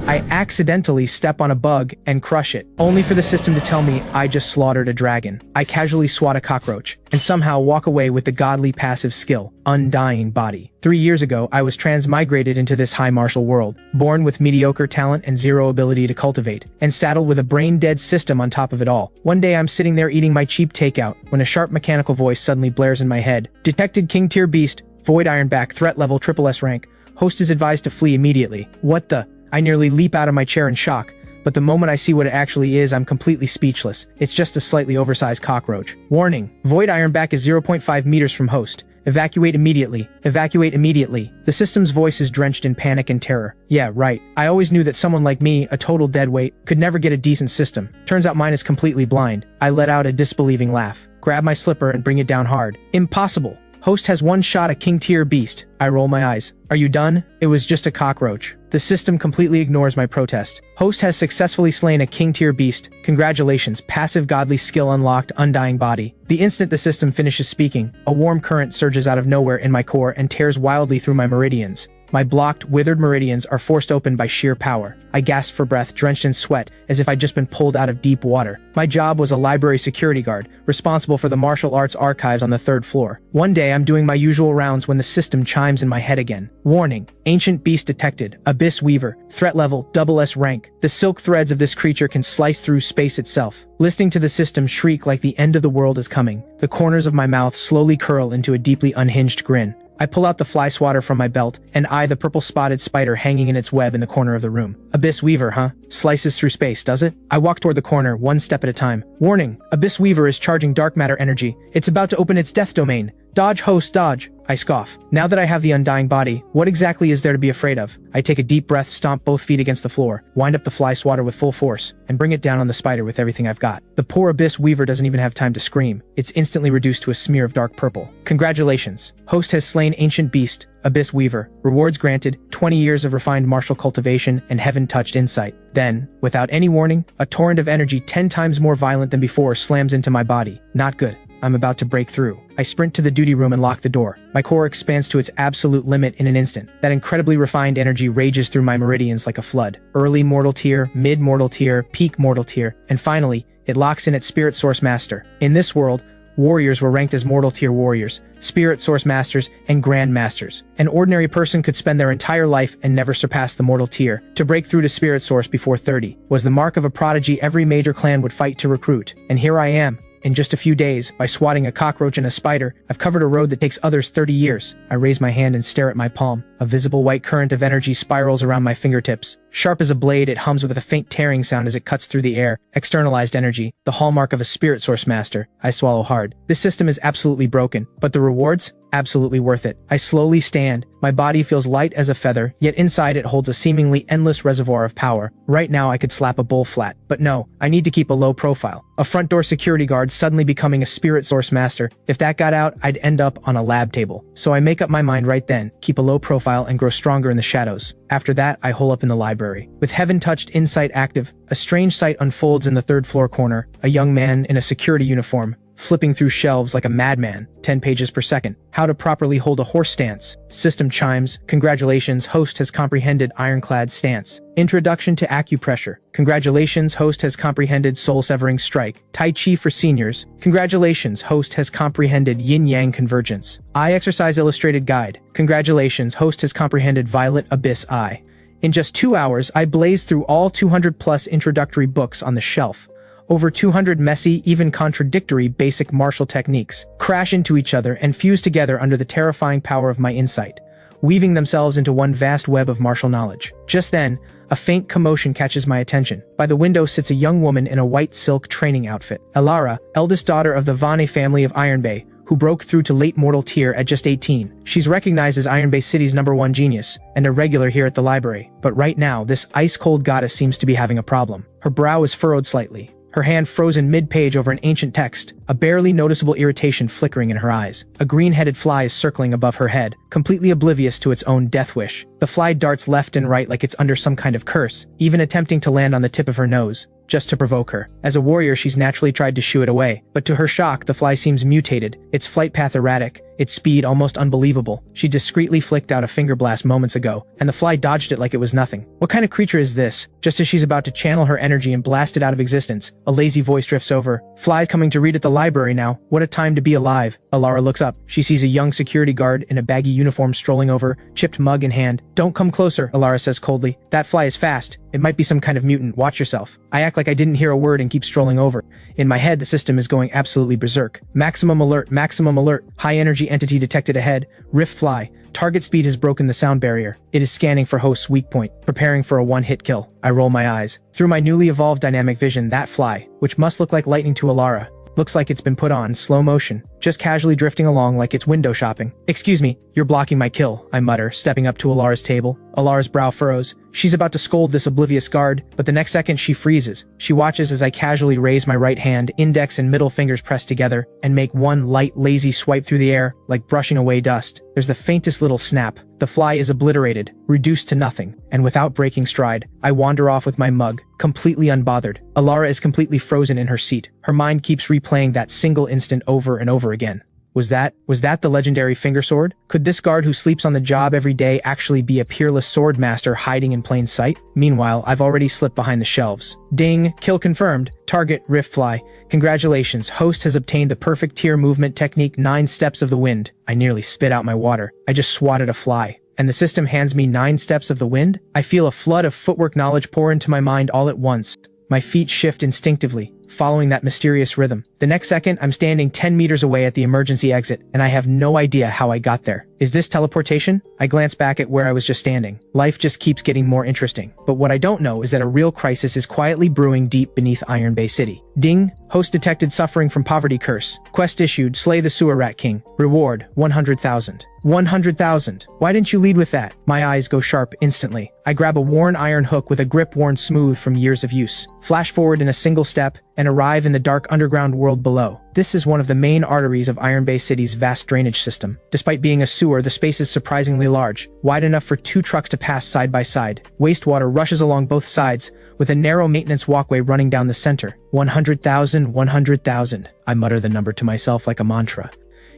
I accidentally step on a bug and crush it, only for the system to tell me I just slaughtered a dragon. I casually swat a cockroach, and somehow walk away with the godly passive skill, Undying Body. 3 years ago, I was transmigrated into this high martial world, born with mediocre talent and zero ability to cultivate, and saddled with a brain-dead system on top of it all. One day I'm sitting there eating my cheap takeout, when a sharp mechanical voice suddenly blares in my head. Detected King Tier Beast, Void Ironback, threat level SSS rank. Host is advised to flee immediately. What the? I nearly leap out of my chair in shock, but the moment I see what it actually is, I'm completely speechless. It's just a slightly oversized cockroach. Warning, Void Ironback is 0.5 meters from host. Evacuate immediately. Evacuate immediately. The system's voice is drenched in panic and terror. Yeah, right. I always knew that someone like me, a total deadweight, could never get a decent system. Turns out mine is completely blind. I let out a disbelieving laugh. Grab my slipper and bring it down hard. Impossible. Host has one shot at King Tier Beast. I roll my eyes. Are you done? It was just a cockroach. The system completely ignores my protest. Host has successfully slain a King Tier Beast. Congratulations, passive godly skill unlocked, Undying Body. The instant the system finishes speaking, a warm current surges out of nowhere in my core and tears wildly through my meridians. My blocked, withered meridians are forced open by sheer power. I gasp for breath, drenched in sweat, as if I'd just been pulled out of deep water. My job was a library security guard, responsible for the martial arts archives on the 3rd floor. One day I'm doing my usual rounds when the system chimes in my head again. Warning, Ancient Beast detected, Abyss Weaver, threat level, SS rank. The silk threads of this creature can slice through space itself. Listening to the system shriek like the end of the world is coming, the corners of my mouth slowly curl into a deeply unhinged grin. I pull out the fly swatter from my belt and eye the purple-spotted spider hanging in its web in the corner of the room. Abyss Weaver, huh? Slices through space, does it? I walk toward the corner, one step at a time. Warning, Abyss Weaver is charging dark matter energy. It's about to open its death domain. Dodge, host, dodge. I scoff. Now that I have the Undying Body, what exactly is there to be afraid of? I take a deep breath, stomp both feet against the floor, wind up the fly swatter with full force, and bring it down on the spider with everything I've got. The poor Abyss Weaver doesn't even have time to scream. It's instantly reduced to a smear of dark purple. Congratulations. Host has slain Ancient Beast, Abyss Weaver. Rewards granted, 20 years of refined martial cultivation and heaven-touched insight. Then, without any warning, a torrent of energy 10 times more violent than before slams into my body. Not good. I'm about to break through. I sprint to the duty room and lock the door. My core expands to its absolute limit in an instant. That incredibly refined energy rages through my meridians like a flood. Early mortal tier, mid-mortal tier, peak mortal tier, and finally, it locks in at Spirit Source Master. In this world, warriors were ranked as mortal tier warriors, Spirit Source Masters, and Grand Masters. An ordinary person could spend their entire life and never surpass the mortal tier. To break through to Spirit Source before 30 was the mark of a prodigy every major clan would fight to recruit. And here I am. In just a few days, by swatting a cockroach and a spider, I've covered a road that takes others 30 years. I raise my hand and stare at my palm. A visible white current of energy spirals around my fingertips. Sharp as a blade, it hums with a faint tearing sound as it cuts through the air. Externalized energy, the hallmark of a Spirit Source Master. I swallow hard. This system is absolutely broken, but the rewards? Absolutely worth it. I slowly stand. My body feels light as a feather, yet inside it holds a seemingly endless reservoir of power. Right now I could slap a bull flat, but no, I need to keep a low profile. A front door security guard suddenly becoming a Spirit Source Master. If that got out, I'd end up on a lab table. So I make up my mind right then, keep a low profile and grow stronger in the shadows. After that, I hole up in the library. With heaven-touched insight active, a strange sight unfolds in the 3rd floor corner. A young man in a security uniform, flipping through shelves like a madman, 10 pages per second. How to properly hold a horse stance. System chimes. Congratulations, host has comprehended ironclad stance. Introduction to acupressure. Congratulations, host has comprehended soul-severing strike. Tai Chi for seniors. Congratulations, host has comprehended yin-yang convergence. Eye exercise illustrated guide. Congratulations, host has comprehended violet abyss eye. In just 2 hours, I blazed through all 200+ introductory books on the shelf. Over 200 messy, even contradictory basic martial techniques crash into each other and fuse together under the terrifying power of my insight, weaving themselves into one vast web of martial knowledge. Just then, a faint commotion catches my attention. By the window sits a young woman in a white silk training outfit. Elara, eldest daughter of the Vane family of Iron Bay, who broke through to late mortal tier at just 18. She's recognized as Iron Bay City's #1 genius, and a regular here at the library. But right now, this ice-cold goddess seems to be having a problem. Her brow is furrowed slightly, her hand frozen mid-page over an ancient text, a barely noticeable irritation flickering in her eyes. A green-headed fly is circling above her head, completely oblivious to its own death wish. The fly darts left and right like it's under some kind of curse, even attempting to land on the tip of her nose, just to provoke her. As a warrior, she's naturally tried to shoo it away, but to her shock, the fly seems mutated, its flight path erratic, its speed almost unbelievable. She discreetly flicked out a finger blast moments ago, and the fly dodged it like it was nothing. What kind of creature is this? Just as she's about to channel her energy and blast it out of existence, a lazy voice drifts over. Fly's coming to read at the library now. What a time to be alive. Alara looks up. She sees a young security guard in a baggy uniform strolling over, chipped mug in hand. Don't come closer, Alara says coldly. That fly is fast. It might be some kind of mutant. Watch yourself. I act like I didn't hear a word and keep strolling over. In my head, the system is going absolutely berserk. Maximum alert, maximum alert. High energy entity detected ahead. Rift fly. Target speed has broken the sound barrier. It is scanning for host's weak point, preparing for a one-hit kill. I roll my eyes. Through my newly evolved dynamic vision, that fly, which must look like lightning to Alara, looks like it's been put on slow motion, just casually drifting along like it's window shopping. Excuse me, you're blocking my kill, I mutter, stepping up to Alara's table. Alara's brow furrows. She's about to scold this oblivious guard, but the next second she freezes. She watches as I casually raise my right hand, index and middle fingers pressed together, and make one light, lazy swipe through the air, like brushing away dust. There's the faintest little snap. The fly is obliterated, reduced to nothing, and without breaking stride, I wander off with my mug, completely unbothered. Alara is completely frozen in her seat. Her mind keeps replaying that single instant over and over again. Was that the legendary finger sword? Could this guard who sleeps on the job every day actually be a peerless sword master hiding in plain sight? Meanwhile, I've already slipped behind the shelves. Ding, kill confirmed. Target, rift fly. Congratulations, host has obtained the perfect tier movement technique 9 steps of the wind. I nearly spit out my water. I just swatted a fly. And the system hands me 9 steps of the wind? I feel a flood of footwork knowledge pour into my mind all at once. My feet shift instinctively, following that mysterious rhythm. The next second, I'm standing 10 meters away at the emergency exit, and I have no idea how I got there. Is this teleportation? I glance back at where I was just standing. Life just keeps getting more interesting. But what I don't know is that a real crisis is quietly brewing deep beneath Iron Bay City. Ding! Host detected suffering from poverty curse. Quest issued, slay the sewer rat king. Reward, 100,000. 100,000. Why didn't you lead with that? My eyes go sharp instantly. I grab a worn iron hook with a grip worn smooth from years of use. Flash forward in a single step, and arrive in the dark underground world below. This is one of the main arteries of Iron Bay City's vast drainage system. Despite being a sewer, the space is surprisingly large, wide enough for 2 trucks to pass side by side. Wastewater rushes along both sides, with a narrow maintenance walkway running down the center. 100,000, 100,000. I mutter the number to myself like a mantra,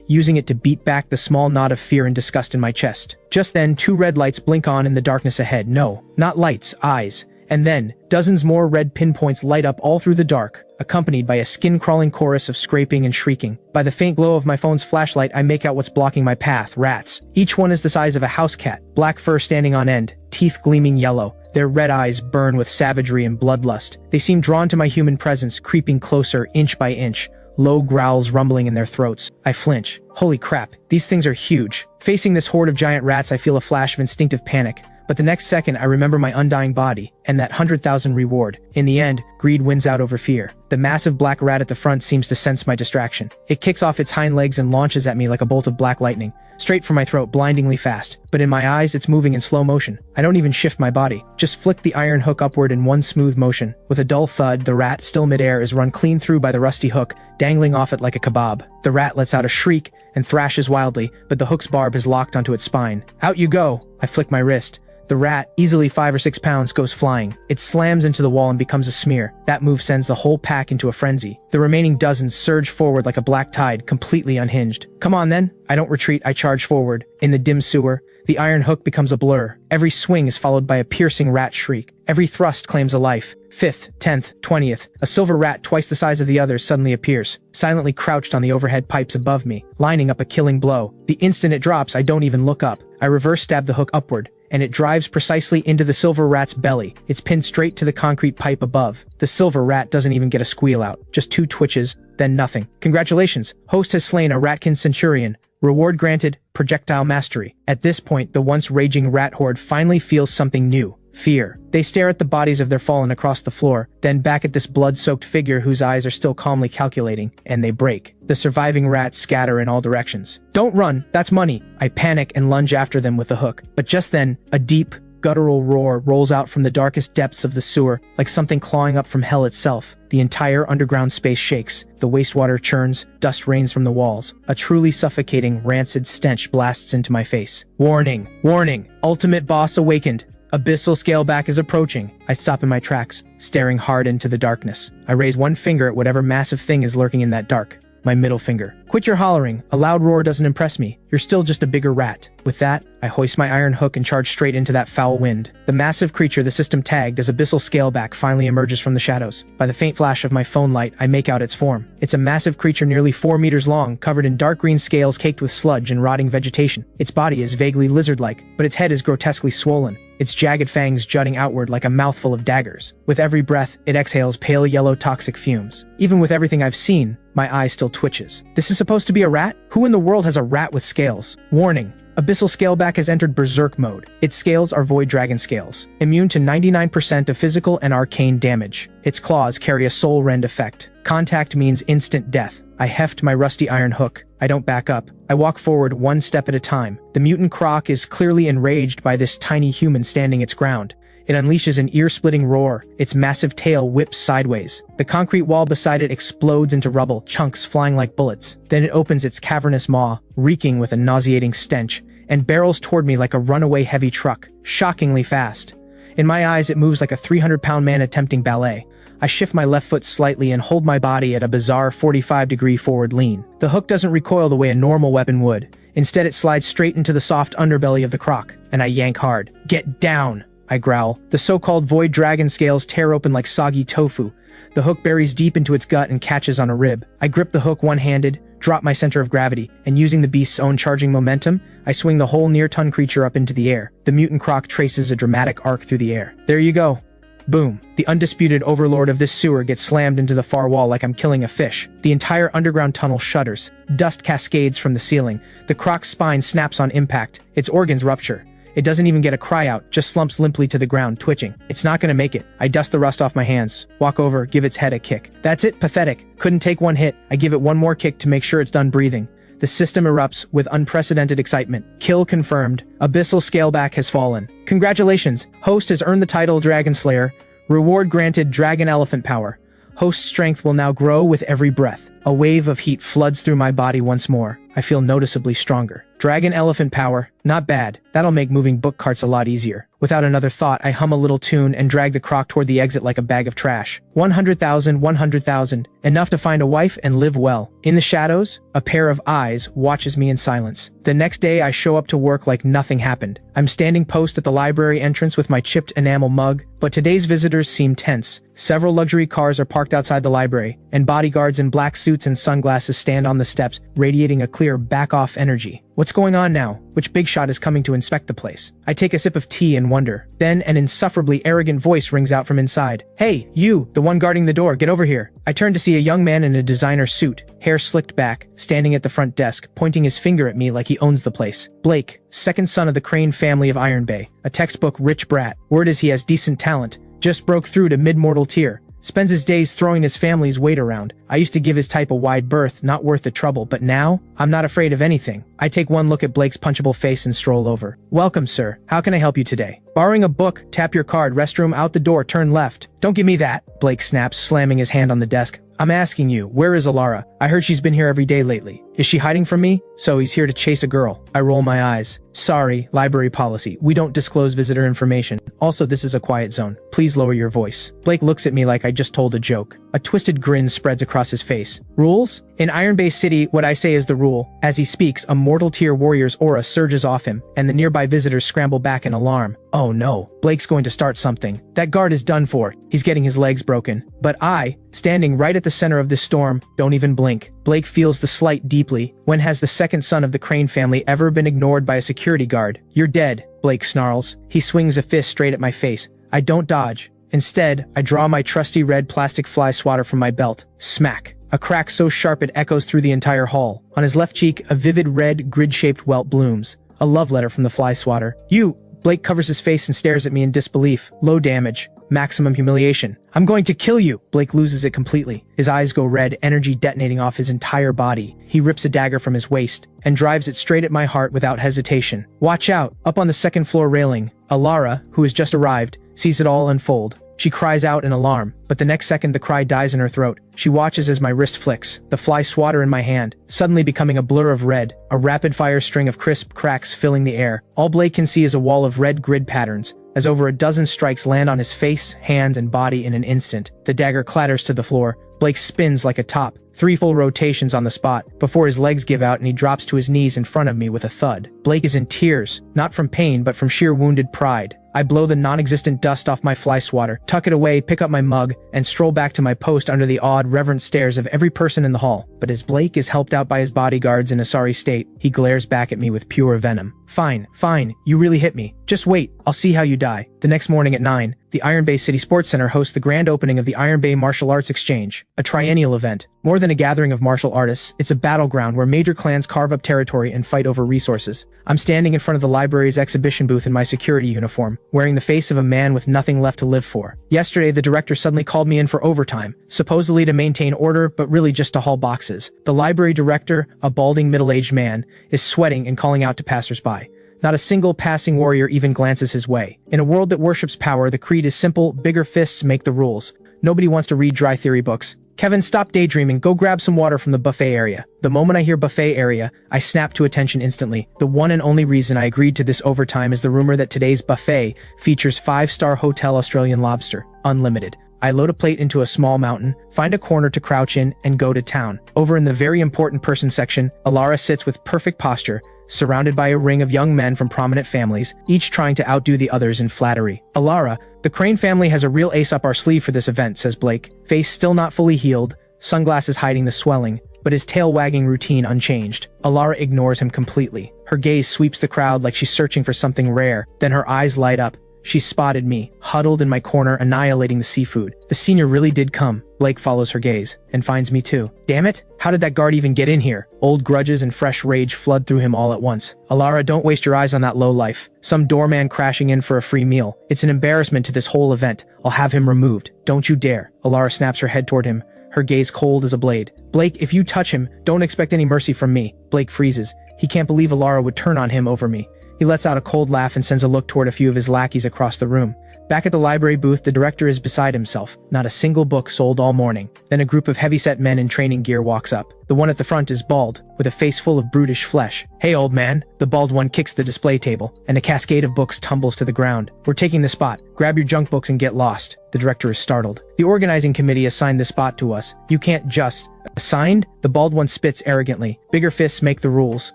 using it to beat back the small knot of fear and disgust in my chest. Just then, 2 red lights blink on in the darkness ahead. No, not lights, eyes. And then, dozens more red pinpoints light up all through the dark, accompanied by a skin-crawling chorus of scraping and shrieking. By the faint glow of my phone's flashlight, I make out what's blocking my path. Rats. Each one is the size of a house cat, black fur standing on end, teeth gleaming yellow. Their red eyes burn with savagery and bloodlust. They seem drawn to my human presence, creeping closer inch by inch, low growls rumbling in their throats. I flinch. Holy crap, these things are huge. Facing this horde of giant rats, I feel a flash of instinctive panic. But the next second, I remember my undying body, and that 100,000 reward. In the end, greed wins out over fear. The massive black rat at the front seems to sense my distraction. It kicks off its hind legs and launches at me like a bolt of black lightning, straight for my throat, blindingly fast. But in my eyes, it's moving in slow motion. I don't even shift my body, just flick the iron hook upward in one smooth motion. With a dull thud, the rat, still midair, is run clean through by the rusty hook, dangling off it like a kebab. The rat lets out a shriek and thrashes wildly, but the hook's barb is locked onto its spine. Out you go! I flick my wrist. The rat, easily 5 or 6 pounds, goes flying. It slams into the wall and becomes a smear. That move sends the whole pack into a frenzy. The remaining dozens surge forward like a black tide, completely unhinged. Come on then. I don't retreat, I charge forward. In the dim sewer, the iron hook becomes a blur. Every swing is followed by a piercing rat shriek. Every thrust claims a life. 5th, 10th, 20th. A silver rat twice the size of the others suddenly appears, silently crouched on the overhead pipes above me, lining up a killing blow. The instant it drops, I don't even look up. I reverse stab the hook upward, and it drives precisely into the silver rat's belly. It's pinned straight to the concrete pipe above. The silver rat doesn't even get a squeal out. Just 2 twitches, then nothing. Congratulations, host has slain a ratkin centurion. Reward granted, projectile mastery. At this point, the once raging rat horde finally feels something new. Fear. They stare at the bodies of their fallen across the floor, then back at this blood-soaked figure whose eyes are still calmly calculating, and they break. The surviving rats scatter in all directions. Don't run, that's money. I panic and lunge after them with the hook. But just then, a deep, guttural roar rolls out from the darkest depths of the sewer, like something clawing up from hell itself. The entire underground space shakes, the wastewater churns, dust rains from the walls. A truly suffocating, rancid stench blasts into my face. Warning! Warning! Ultimate boss awakened! Abyssal scaleback is approaching. I stop in my tracks, staring hard into the darkness. I raise one finger at whatever massive thing is lurking in that dark, my middle finger. Quit your hollering. A loud roar doesn't impress me. You're still just a bigger rat. With that, I hoist my iron hook and charge straight into that foul wind. The massive creature the system tagged as Abyssal Scaleback finally emerges from the shadows. By the faint flash of my phone light, I make out its form. It's a massive creature nearly 4 meters long, covered in dark green scales caked with sludge and rotting vegetation. Its body is vaguely lizard-like, but its head is grotesquely swollen, its jagged fangs jutting outward like a mouthful of daggers. With every breath, it exhales pale yellow toxic fumes. Even with everything I've seen, my eye still twitches. This is supposed to be a rat? Who in the world has a rat with scales? Warning. Abyssal Scaleback has entered Berserk mode. Its scales are Void Dragon scales, immune to 99% of physical and arcane damage. Its claws carry a soul rend effect. Contact means instant death. I heft my rusty iron hook. I don't back up. I walk forward one step at a time. The mutant croc is clearly enraged by this tiny human standing its ground. It unleashes an ear-splitting roar. Its massive tail whips sideways. The concrete wall beside it explodes into rubble, chunks flying like bullets. Then it opens its cavernous maw, reeking with a nauseating stench, and barrels toward me like a runaway heavy truck, shockingly fast. In my eyes, it moves like a 300-pound man attempting ballet. I shift my left foot slightly and hold my body at a bizarre 45-degree forward lean. The hook doesn't recoil the way a normal weapon would. Instead, it slides straight into the soft underbelly of the croc, and I yank hard. "Get down!" I growl. The so-called Void Dragon scales tear open like soggy tofu. The hook buries deep into its gut and catches on a rib. I grip the hook one-handed, drop my center of gravity, and using the beast's own charging momentum, I swing the whole near-ton creature up into the air. The mutant croc traces a dramatic arc through the air. There you go. Boom. The undisputed overlord of this sewer gets slammed into the far wall like I'm killing a fish. The entire underground tunnel shudders. Dust cascades from the ceiling. The croc's spine snaps on impact. Its organs rupture. It doesn't even get a cry out, just slumps limply to the ground, twitching. It's not gonna make it. I dust the rust off my hands, walk over, give its head a kick. That's it, pathetic. Couldn't take one hit. I give it one more kick to make sure it's done breathing. The system erupts with unprecedented excitement. Kill confirmed. Abyssal Scaleback has fallen. Congratulations. Host has earned the title Dragon Slayer. Reward granted Dragon Elephant Power. Host's strength will now grow with every breath. A wave of heat floods through my body once more. I feel noticeably stronger. Dragon Elephant Power. Not bad. That'll make moving book carts a lot easier. Without another thought, I hum a little tune and drag the croc toward the exit like a bag of trash. 100,000, 100,000. Enough to find a wife and live well. In the shadows, a pair of eyes watches me in silence. The next day, I show up to work like nothing happened. I'm standing post at the library entrance with my chipped enamel mug, but today's visitors seem tense. Several luxury cars are parked outside the library, and bodyguards in black suits and sunglasses stand on the steps, radiating a clear back-off energy. What's going on now? Which big shot is coming to inspect the place? I take a sip of tea and wonder. Then an insufferably arrogant voice rings out from inside. "Hey, you, the one guarding the door, get over here." I turn to see a young man in a designer suit, hair slicked back, standing at the front desk, pointing his finger at me like he owns the place. Blake, second son of the Crane family of Iron Bay. A textbook rich brat. Word is he has decent talent. Just broke through to mid-mortal tier. Spends his days throwing his family's weight around. I used to give his type a wide berth, not worth the trouble, but now, I'm not afraid of anything. I take one look at Blake's punchable face and stroll over. "Welcome, sir. How can I help you today?" "Borrowing a book, tap your card, restroom out the door, turn left." "Don't give me that," Blake snaps, slamming his hand on the desk. "I'm asking you, where is Alara? I heard she's been here every day lately. Is she hiding from me?" "So he's here to chase a girl." I roll my eyes. "Sorry, library policy. We don't disclose visitor information. Also, this is a quiet zone. Please lower your voice." Blake looks at me like I just told a joke. A twisted grin spreads across his face. "Rules? In Iron Bay City, what I say is the rule." As he speaks, a mortal tier warrior's aura surges off him, and the nearby visitors scramble back in alarm. Oh no, Blake's going to start something. That guard is done for. He's getting his legs broken. But I, standing right at the center of this storm, don't even blink. Blake feels the slight deeply. When has the second son of the Crane family ever been ignored by a security guard? "You're dead," Blake snarls. He swings a fist straight at my face. I don't dodge. Instead, I draw my trusty red plastic fly swatter from my belt. Smack. A crack so sharp it echoes through the entire hall. On his left cheek, a vivid red, grid-shaped welt blooms. A love letter from the fly swatter. "You!" Blake covers his face and stares at me in disbelief. Low damage. Maximum humiliation. "I'm going to kill you!" Blake loses it completely. His eyes go red, energy detonating off his entire body. He rips a dagger from his waist and drives it straight at my heart without hesitation. Watch out! Up on the second floor railing, Alara, who has just arrived, sees it all unfold. She cries out in alarm, but the next second the cry dies in her throat. She watches as my wrist flicks, the fly swatter in my hand, suddenly becoming a blur of red, a rapid-fire string of crisp cracks filling the air. All Blake can see is a wall of red grid patterns, as over a dozen strikes land on his face, hands, and body in an instant. The dagger clatters to the floor. Blake spins like a top, 3 full rotations on the spot, before his legs give out and he drops to his knees in front of me with a thud. Blake is in tears, not from pain but from sheer wounded pride. I blow the non-existent dust off my fly swatter, tuck it away, pick up my mug, and stroll back to my post under the awed, reverent stares of every person in the hall. But as Blake is helped out by his bodyguards in a sorry state, he glares back at me with pure venom. Fine, you really hit me. Just wait, I'll see how you die. The next morning at 9, the Iron Bay City Sports Center hosts the grand opening of the Iron Bay Martial Arts Exchange, a triennial event. More than a gathering of martial artists, it's a battleground where major clans carve up territory and fight over resources. I'm standing in front of the library's exhibition booth in my security uniform, wearing the face of a man with nothing left to live for. Yesterday, the director suddenly called me in for overtime, supposedly to maintain order, but really just to haul boxes. The library director, a balding middle-aged man, is sweating and calling out to passersby. Not a single passing warrior even glances his way. In a world that worships power, the creed is simple: bigger fists make the rules. Nobody wants to read dry theory books. Kevin, stop daydreaming, go grab some water from the buffet area. The moment I hear buffet area, I snap to attention instantly. The one and only reason I agreed to this overtime is the rumor that today's buffet features 5-star hotel Australian lobster, unlimited. I load a plate into a small mountain, find a corner to crouch in, and go to town. Over in the very important person section, Alara sits with perfect posture, surrounded by a ring of young men from prominent families, each trying to outdo the others in flattery. Alara, the Crane family has a real ace up our sleeve for this event, says Blake, face still not fully healed, sunglasses hiding the swelling, but his tail-wagging routine unchanged. Alara ignores him completely. Her gaze sweeps the crowd like she's searching for something rare, then her eyes light up. She spotted me, huddled in my corner, annihilating the seafood. The senior really did come. Blake follows her gaze, and finds me too. Damn it! How did that guard even get in here? Old grudges and fresh rage flood through him all at once. Alara, don't waste your eyes on that lowlife. Some doorman crashing in for a free meal. It's an embarrassment to this whole event. I'll have him removed. Don't you dare. Alara snaps her head toward him, her gaze cold as a blade. Blake, if you touch him, don't expect any mercy from me. Blake freezes. He can't believe Alara would turn on him over me. He lets out a cold laugh and sends a look toward a few of his lackeys across the room. Back at the library booth, the director is beside himself. Not a single book sold all morning. Then a group of heavy-set men in training gear walks up. The one at the front is bald, with a face full of brutish flesh. Hey, old man. The bald one kicks the display table, and a cascade of books tumbles to the ground. We're taking the spot. Grab your junk books and get lost. The director is startled. The organizing committee assigned the spot to us. You can't just... Assigned? The bald one spits arrogantly. Bigger fists make the rules.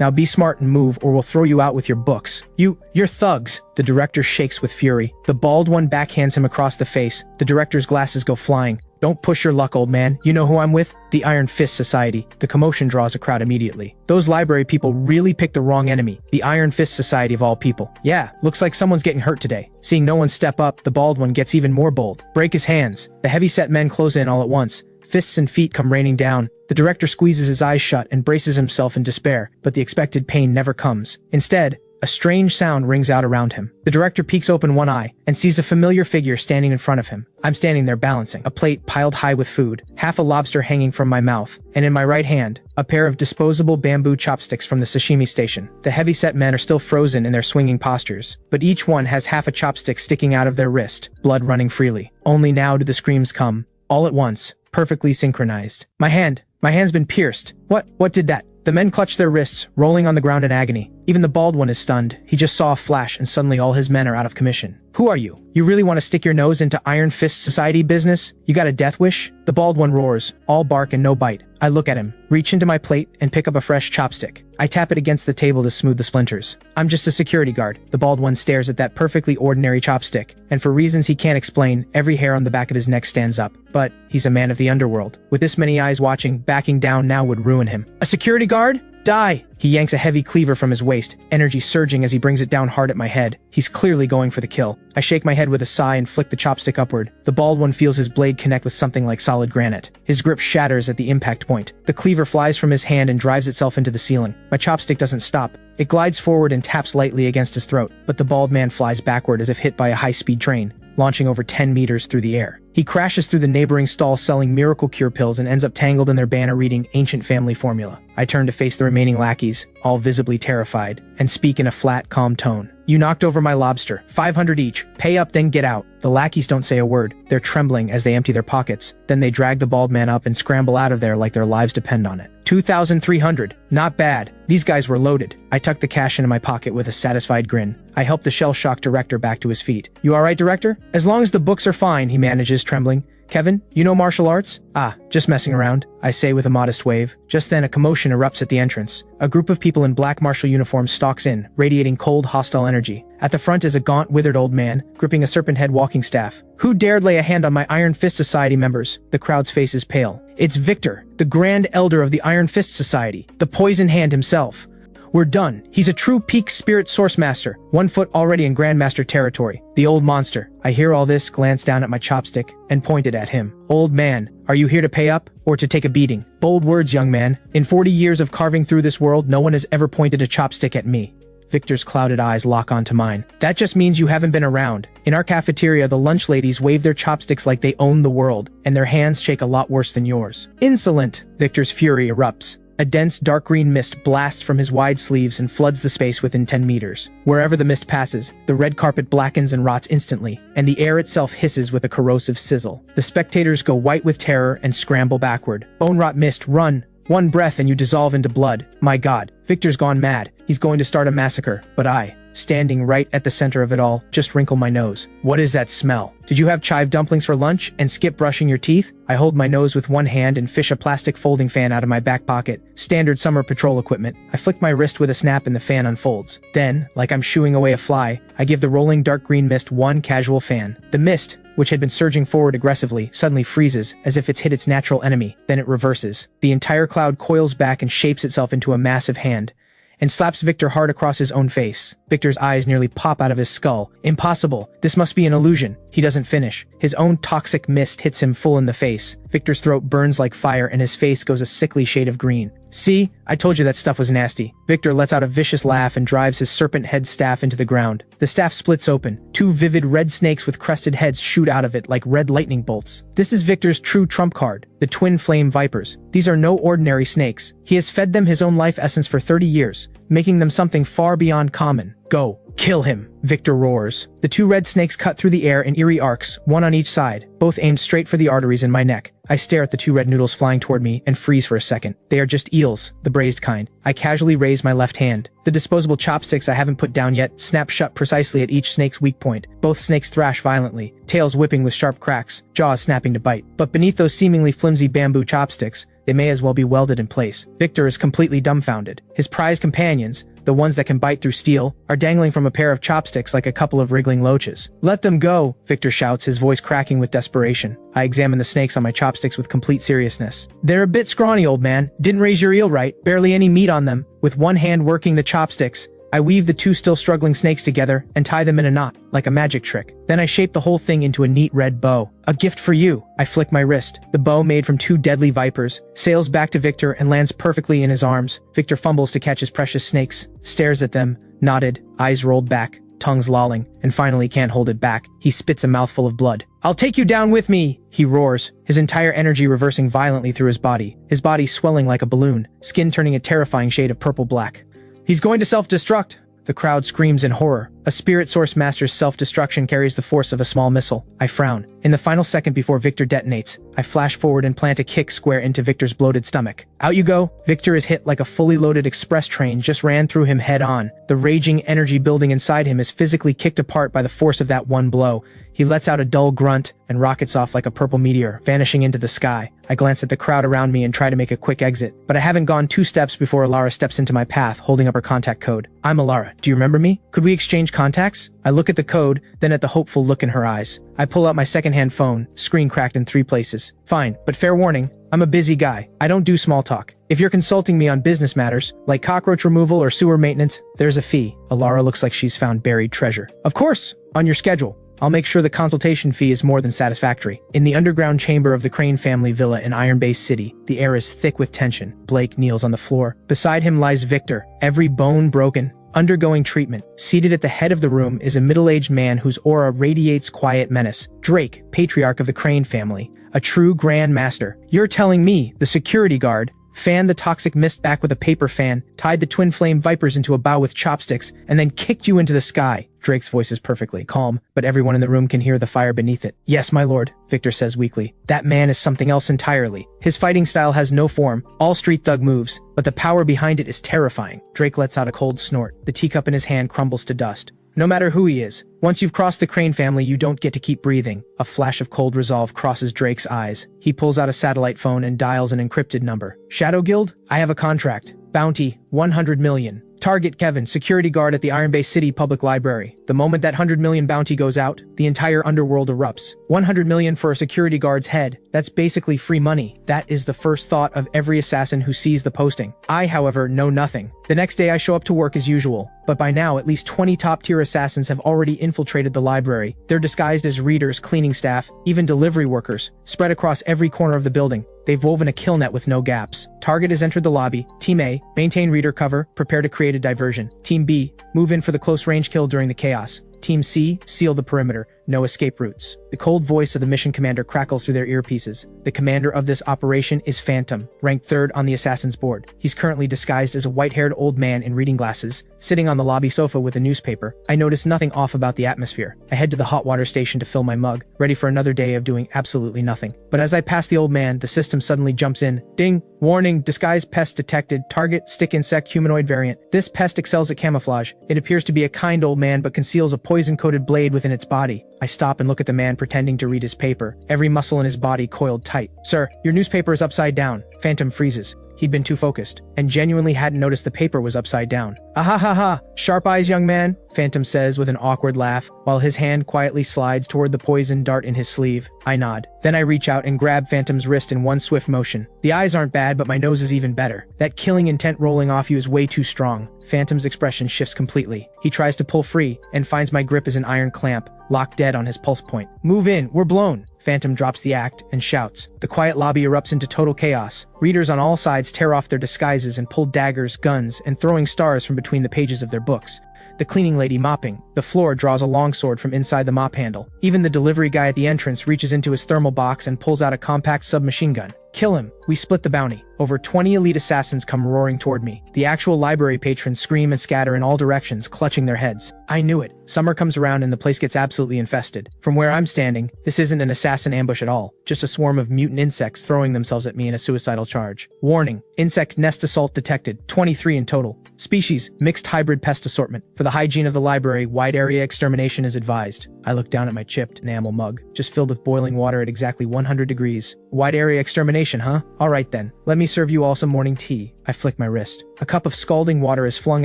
Now be smart and move, or we'll throw you out with your books. You're thugs. The director shakes with fury. The bald one backhands him across the face. The director's glasses go flying. Don't push your luck, old man. You know who I'm with? The Iron Fist Society. The commotion draws a crowd immediately. Those library people really picked the wrong enemy. The Iron Fist Society of all people. Yeah, looks like someone's getting hurt today. Seeing no one step up, the bald one gets even more bold. Break his hands. The heavy-set men close in all at once. Fists and feet come raining down. The director squeezes his eyes shut and braces himself in despair, but the expected pain never comes. Instead, a strange sound rings out around him. The director peeks open one eye and sees a familiar figure standing in front of him. I'm standing there balancing a plate piled high with food, half a lobster hanging from my mouth, and in my right hand, a pair of disposable bamboo chopsticks from the sashimi station. The heavy-set men are still frozen in their swinging postures, but each one has half a chopstick sticking out of their wrist, blood running freely. Only now do the screams come, all at once, perfectly synchronized. My hand's been pierced. What did that? The men clutch their wrists, rolling on the ground in agony. Even the bald one is stunned. He just saw a flash and suddenly all his men are out of commission. Who are you? You really want to stick your nose into Iron Fist Society business? You got a death wish? The bald one roars, all bark and no bite. I look at him, reach into my plate, and pick up a fresh chopstick. I tap it against the table to smooth the splinters. I'm just a security guard. The bald one stares at that perfectly ordinary chopstick, and for reasons he can't explain, every hair on the back of his neck stands up. But he's a man of the underworld. With this many eyes watching, backing down now would ruin him. A security guard? Die! He yanks a heavy cleaver from his waist, energy surging as he brings it down hard at my head. He's clearly going for the kill. I shake my head with a sigh and flick the chopstick upward. The bald one feels his blade connect with something like solid granite. His grip shatters at the impact point. The cleaver flies from his hand and drives itself into the ceiling. My chopstick doesn't stop. It glides forward and taps lightly against his throat, but the bald man flies backward as if hit by a high-speed train, launching over 10 meters through the air. He crashes through the neighboring stall selling miracle cure pills and ends up tangled in their banner reading Ancient Family Formula. I turn to face the remaining lackeys, all visibly terrified, and speak in a flat, calm tone. You knocked over my lobster. 500 each. Pay up, then get out. The lackeys don't say a word. They're trembling as they empty their pockets. Then they drag the bald man up and scramble out of there like their lives depend on it. 2,300. Not bad. These guys were loaded. I tucked the cash into my pocket with a satisfied grin. I helped the shell-shocked director back to his feet. You alright, director? As long as the books are fine, he manages, trembling. Kevin, you know martial arts? Ah, just messing around, I say with a modest wave. Just then a commotion erupts at the entrance. A group of people in black martial uniforms stalks in, radiating cold, hostile energy. At the front is a gaunt, withered old man, gripping a serpent head walking staff. Who dared lay a hand on my Iron Fist Society members? The crowd's face is pale. It's Victor, the Grand Elder of the Iron Fist Society, the Poison Hand himself. We're done. He's a true peak spirit source master, 1 foot already in Grandmaster territory. The old monster. I hear all this, glance down at my chopstick, and pointed at him. Old man, are you here to pay up, or to take a beating? Bold words, young man. In 40 years of carving through this world, no one has ever pointed a chopstick at me. Victor's clouded eyes lock onto mine. That just means you haven't been around. In our cafeteria, the lunch ladies wave their chopsticks like they own the world, and their hands shake a lot worse than yours. Insolent! Victor's fury erupts. A dense dark green mist blasts from his wide sleeves and floods the space within 10 meters. Wherever the mist passes, the red carpet blackens and rots instantly, and the air itself hisses with a corrosive sizzle. The spectators go white with terror and scramble backward. Bone rot mist, run! One breath and you dissolve into blood. My God, Victor's gone mad. He's going to start a massacre. But I, standing right at the center of it all, just wrinkle my nose. What is that smell? Did you have chive dumplings for lunch and skip brushing your teeth? I hold my nose with one hand and fish a plastic folding fan out of my back pocket. Standard summer patrol equipment. I flick my wrist with a snap and the fan unfolds. Then, like I'm shooing away a fly, I give the rolling dark green mist one casual fan. The mist, which had been surging forward aggressively, suddenly freezes, as if it's hit its natural enemy. Then it reverses. The entire cloud coils back and shapes itself into a massive hand, and slaps Victor hard across his own face. Victor's eyes nearly pop out of his skull. Impossible. This must be an illusion. He doesn't finish. His own toxic mist hits him full in the face. Victor's throat burns like fire and his face goes a sickly shade of green. See? I told you that stuff was nasty. Victor lets out a vicious laugh and drives his serpent head staff into the ground. The staff splits open. 2 vivid red snakes with crested heads shoot out of it like red lightning bolts. This is Victor's true trump card, the twin flame vipers. These are no ordinary snakes. He has fed them his own life essence for 30 years, making them something far beyond common. Go. Kill him, Victor roars. The 2 red snakes cut through the air in eerie arcs, one on each side, both aimed straight for the arteries in my neck. I stare at the 2 red noodles flying toward me and freeze for a second. They are just eels, the braised kind. I casually raise my left hand. The disposable chopsticks I haven't put down yet snap shut precisely at each snake's weak point. Both snakes thrash violently, tails whipping with sharp cracks, jaws snapping to bite. But beneath those seemingly flimsy bamboo chopsticks, they may as well be welded in place. Victor is completely dumbfounded. His prized companions, the ones that can bite through steel, are dangling from a pair of chopsticks like a couple of wriggling loaches. Let them go, Victor shouts, his voice cracking with desperation. I examine the snakes on my chopsticks with complete seriousness. They're a bit scrawny, old man. Didn't raise your eel right, barely any meat on them. With one hand working the chopsticks, I weave the 2 still struggling snakes together and tie them in a knot, like a magic trick. Then I shape the whole thing into a neat red bow. A gift for you. I flick my wrist. The bow, made from 2 deadly vipers, sails back to Victor and lands perfectly in his arms. Victor fumbles to catch his precious snakes, stares at them, nodded, eyes rolled back, tongues lolling, and finally can't hold it back. He spits a mouthful of blood. I'll take you down with me, he roars, his entire energy reversing violently through his body swelling like a balloon, skin turning a terrifying shade of purple-black. He's going to self-destruct. The crowd screams in horror. A spirit source master's self-destruction carries the force of a small missile. I frown. In the final second before Victor detonates, I flash forward and plant a kick square into Victor's bloated stomach. Out you go. Victor is hit like a fully loaded express train just ran through him head on. The raging energy building inside him is physically kicked apart by the force of that one blow. He lets out a dull grunt and rockets off like a purple meteor, vanishing into the sky. I glance at the crowd around me and try to make a quick exit, but I haven't gone 2 steps before Alara steps into my path, holding up her contact code. I'm Alara. Do you remember me? Could we exchange contacts? I look at the code, then at the hopeful look in her eyes. I pull out my secondhand phone, screen cracked in 3 places. Fine, but fair warning, I'm a busy guy. I don't do small talk. If you're consulting me on business matters, like cockroach removal or sewer maintenance, there's a fee. Alara looks like she's found buried treasure. Of course, on your schedule. I'll make sure the consultation fee is more than satisfactory. In the underground chamber of the Crane family villa in Iron Base City, the air is thick with tension. Blake kneels on the floor. Beside him lies Victor, every bone broken, undergoing treatment. Seated at the head of the room is a middle-aged man whose aura radiates quiet menace. Drake, patriarch of the Crane family, a true Grand Master. You're telling me the security guard fanned the toxic mist back with a paper fan, tied the twin flame vipers into a bow with chopsticks, and then kicked you into the sky. Drake's voice is perfectly calm, but everyone in the room can hear the fire beneath it. Yes, my lord, Victor says weakly. That man is something else entirely. His fighting style has no form, all street thug moves, but the power behind it is terrifying. Drake lets out a cold snort. The teacup in his hand crumbles to dust. no matter who he is. Once you've crossed the Crane family, you don't get to keep breathing. A flash of cold resolve crosses Drake's eyes. He pulls out a satellite phone and dials an encrypted number. Shadow Guild? I have a contract. Bounty, 100 million. Target Kevin, security guard at the Iron Bay City Public Library. The moment that 100 million bounty goes out, the entire underworld erupts. 100 million for a security guard's head. That's basically free money. That is the first thought of every assassin who sees the posting. I, however, know nothing. The next day I show up to work as usual, but by now at least 20 top-tier assassins have already infiltrated the library. They're disguised as readers, cleaning staff, even delivery workers, spread across every corner of the building. They've woven a kill net with no gaps. Target has entered the lobby. Team A, maintain reader cover, prepare to create a diversion. Team B, move in for the close-range kill during the chaos. Team C, seal the perimeter. No escape routes. The cold voice of the mission commander crackles through their earpieces. The commander of this operation is Phantom, ranked 3rd on the assassin's board. He's currently disguised as a white-haired old man in reading glasses, sitting on the lobby sofa with a newspaper. I notice nothing off about the atmosphere. I head to the hot water station to fill my mug, ready for another day of doing absolutely nothing. But as I pass the old man, the system suddenly jumps in. Ding! Warning, disguised pest detected. Target, stick insect humanoid variant. This pest excels at camouflage. It appears to be a kind old man but conceals a poison-coated blade within its body. I stop and look at the man pretending to read his paper, every muscle in his body coiled tight. Sir, your newspaper is upside down. Phantom freezes. He'd been too focused, and genuinely hadn't noticed the paper was upside down. Ha! Sharp eyes, young man, Phantom says with an awkward laugh, while his hand quietly slides toward the poison dart in his sleeve. I nod. Then I reach out and grab Phantom's wrist in one swift motion. The eyes aren't bad, but my nose is even better. That killing intent rolling off you is way too strong. Phantom's expression shifts completely. He tries to pull free, and finds my grip as an iron clamp, locked dead on his pulse point. Move in, we're blown! Phantom drops the act and shouts. The quiet lobby erupts into total chaos. Readers on all sides tear off their disguises and pull daggers, guns, and throwing stars from between the pages of their books. The cleaning lady mopping the floor draws a longsword from inside the mop handle. Even the delivery guy at the entrance reaches into his thermal box and pulls out a compact submachine gun. Kill him. We split the bounty. Over 20 elite assassins come roaring toward me. The actual library patrons scream and scatter in all directions, clutching their heads. I knew it. Summer comes around and the place gets absolutely infested. From where I'm standing, this isn't an assassin ambush at all. Just a swarm of mutant insects throwing themselves at me in a suicidal charge. Warning. Insect nest assault detected. 23 in total. Species, mixed hybrid pest assortment. For the hygiene of the library, wide area extermination is advised. I look down at my chipped enamel mug, just filled with boiling water at exactly 100 degrees. Wide area extermination, huh? Alright then, let me serve you all some morning tea. I flick my wrist. A cup of scalding water is flung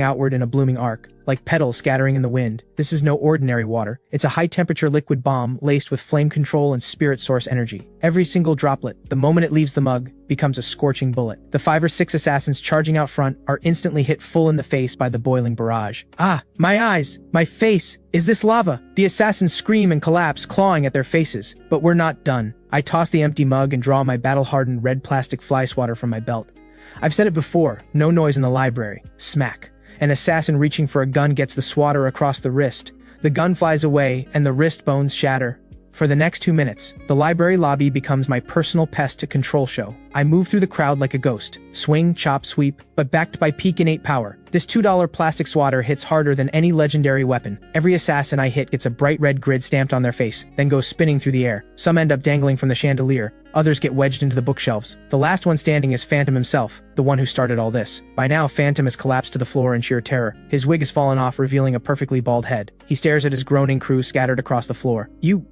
outward in a blooming arc, like petals scattering in the wind. This is no ordinary water. It's a high-temperature liquid bomb laced with flame control and spirit source energy. Every single droplet, the moment it leaves the mug, becomes a scorching bullet. The 5 or 6 assassins charging out front are instantly hit full in the face by the boiling barrage. Ah, my eyes! My face! Is this lava? The assassins scream and collapse, clawing at their faces. But we're not done. I toss the empty mug and draw my battle-hardened red plastic fly swatter from my belt. I've said it before, no noise in the library. Smack. An assassin reaching for a gun gets the swatter across the wrist. The gun flies away, and the wrist bones shatter. For the next 2 minutes, the library lobby becomes my personal pest to control show. I move through the crowd like a ghost. Swing, chop, sweep, but backed by peak innate power. This $2 plastic swatter hits harder than any legendary weapon. Every assassin I hit gets a bright red grid stamped on their face, then goes spinning through the air. Some end up dangling from the chandelier. Others get wedged into the bookshelves. The last one standing is Phantom himself, the one who started all this. By now, Phantom has collapsed to the floor in sheer terror. His wig has fallen off, revealing a perfectly bald head. He stares at his groaning crew scattered across the floor.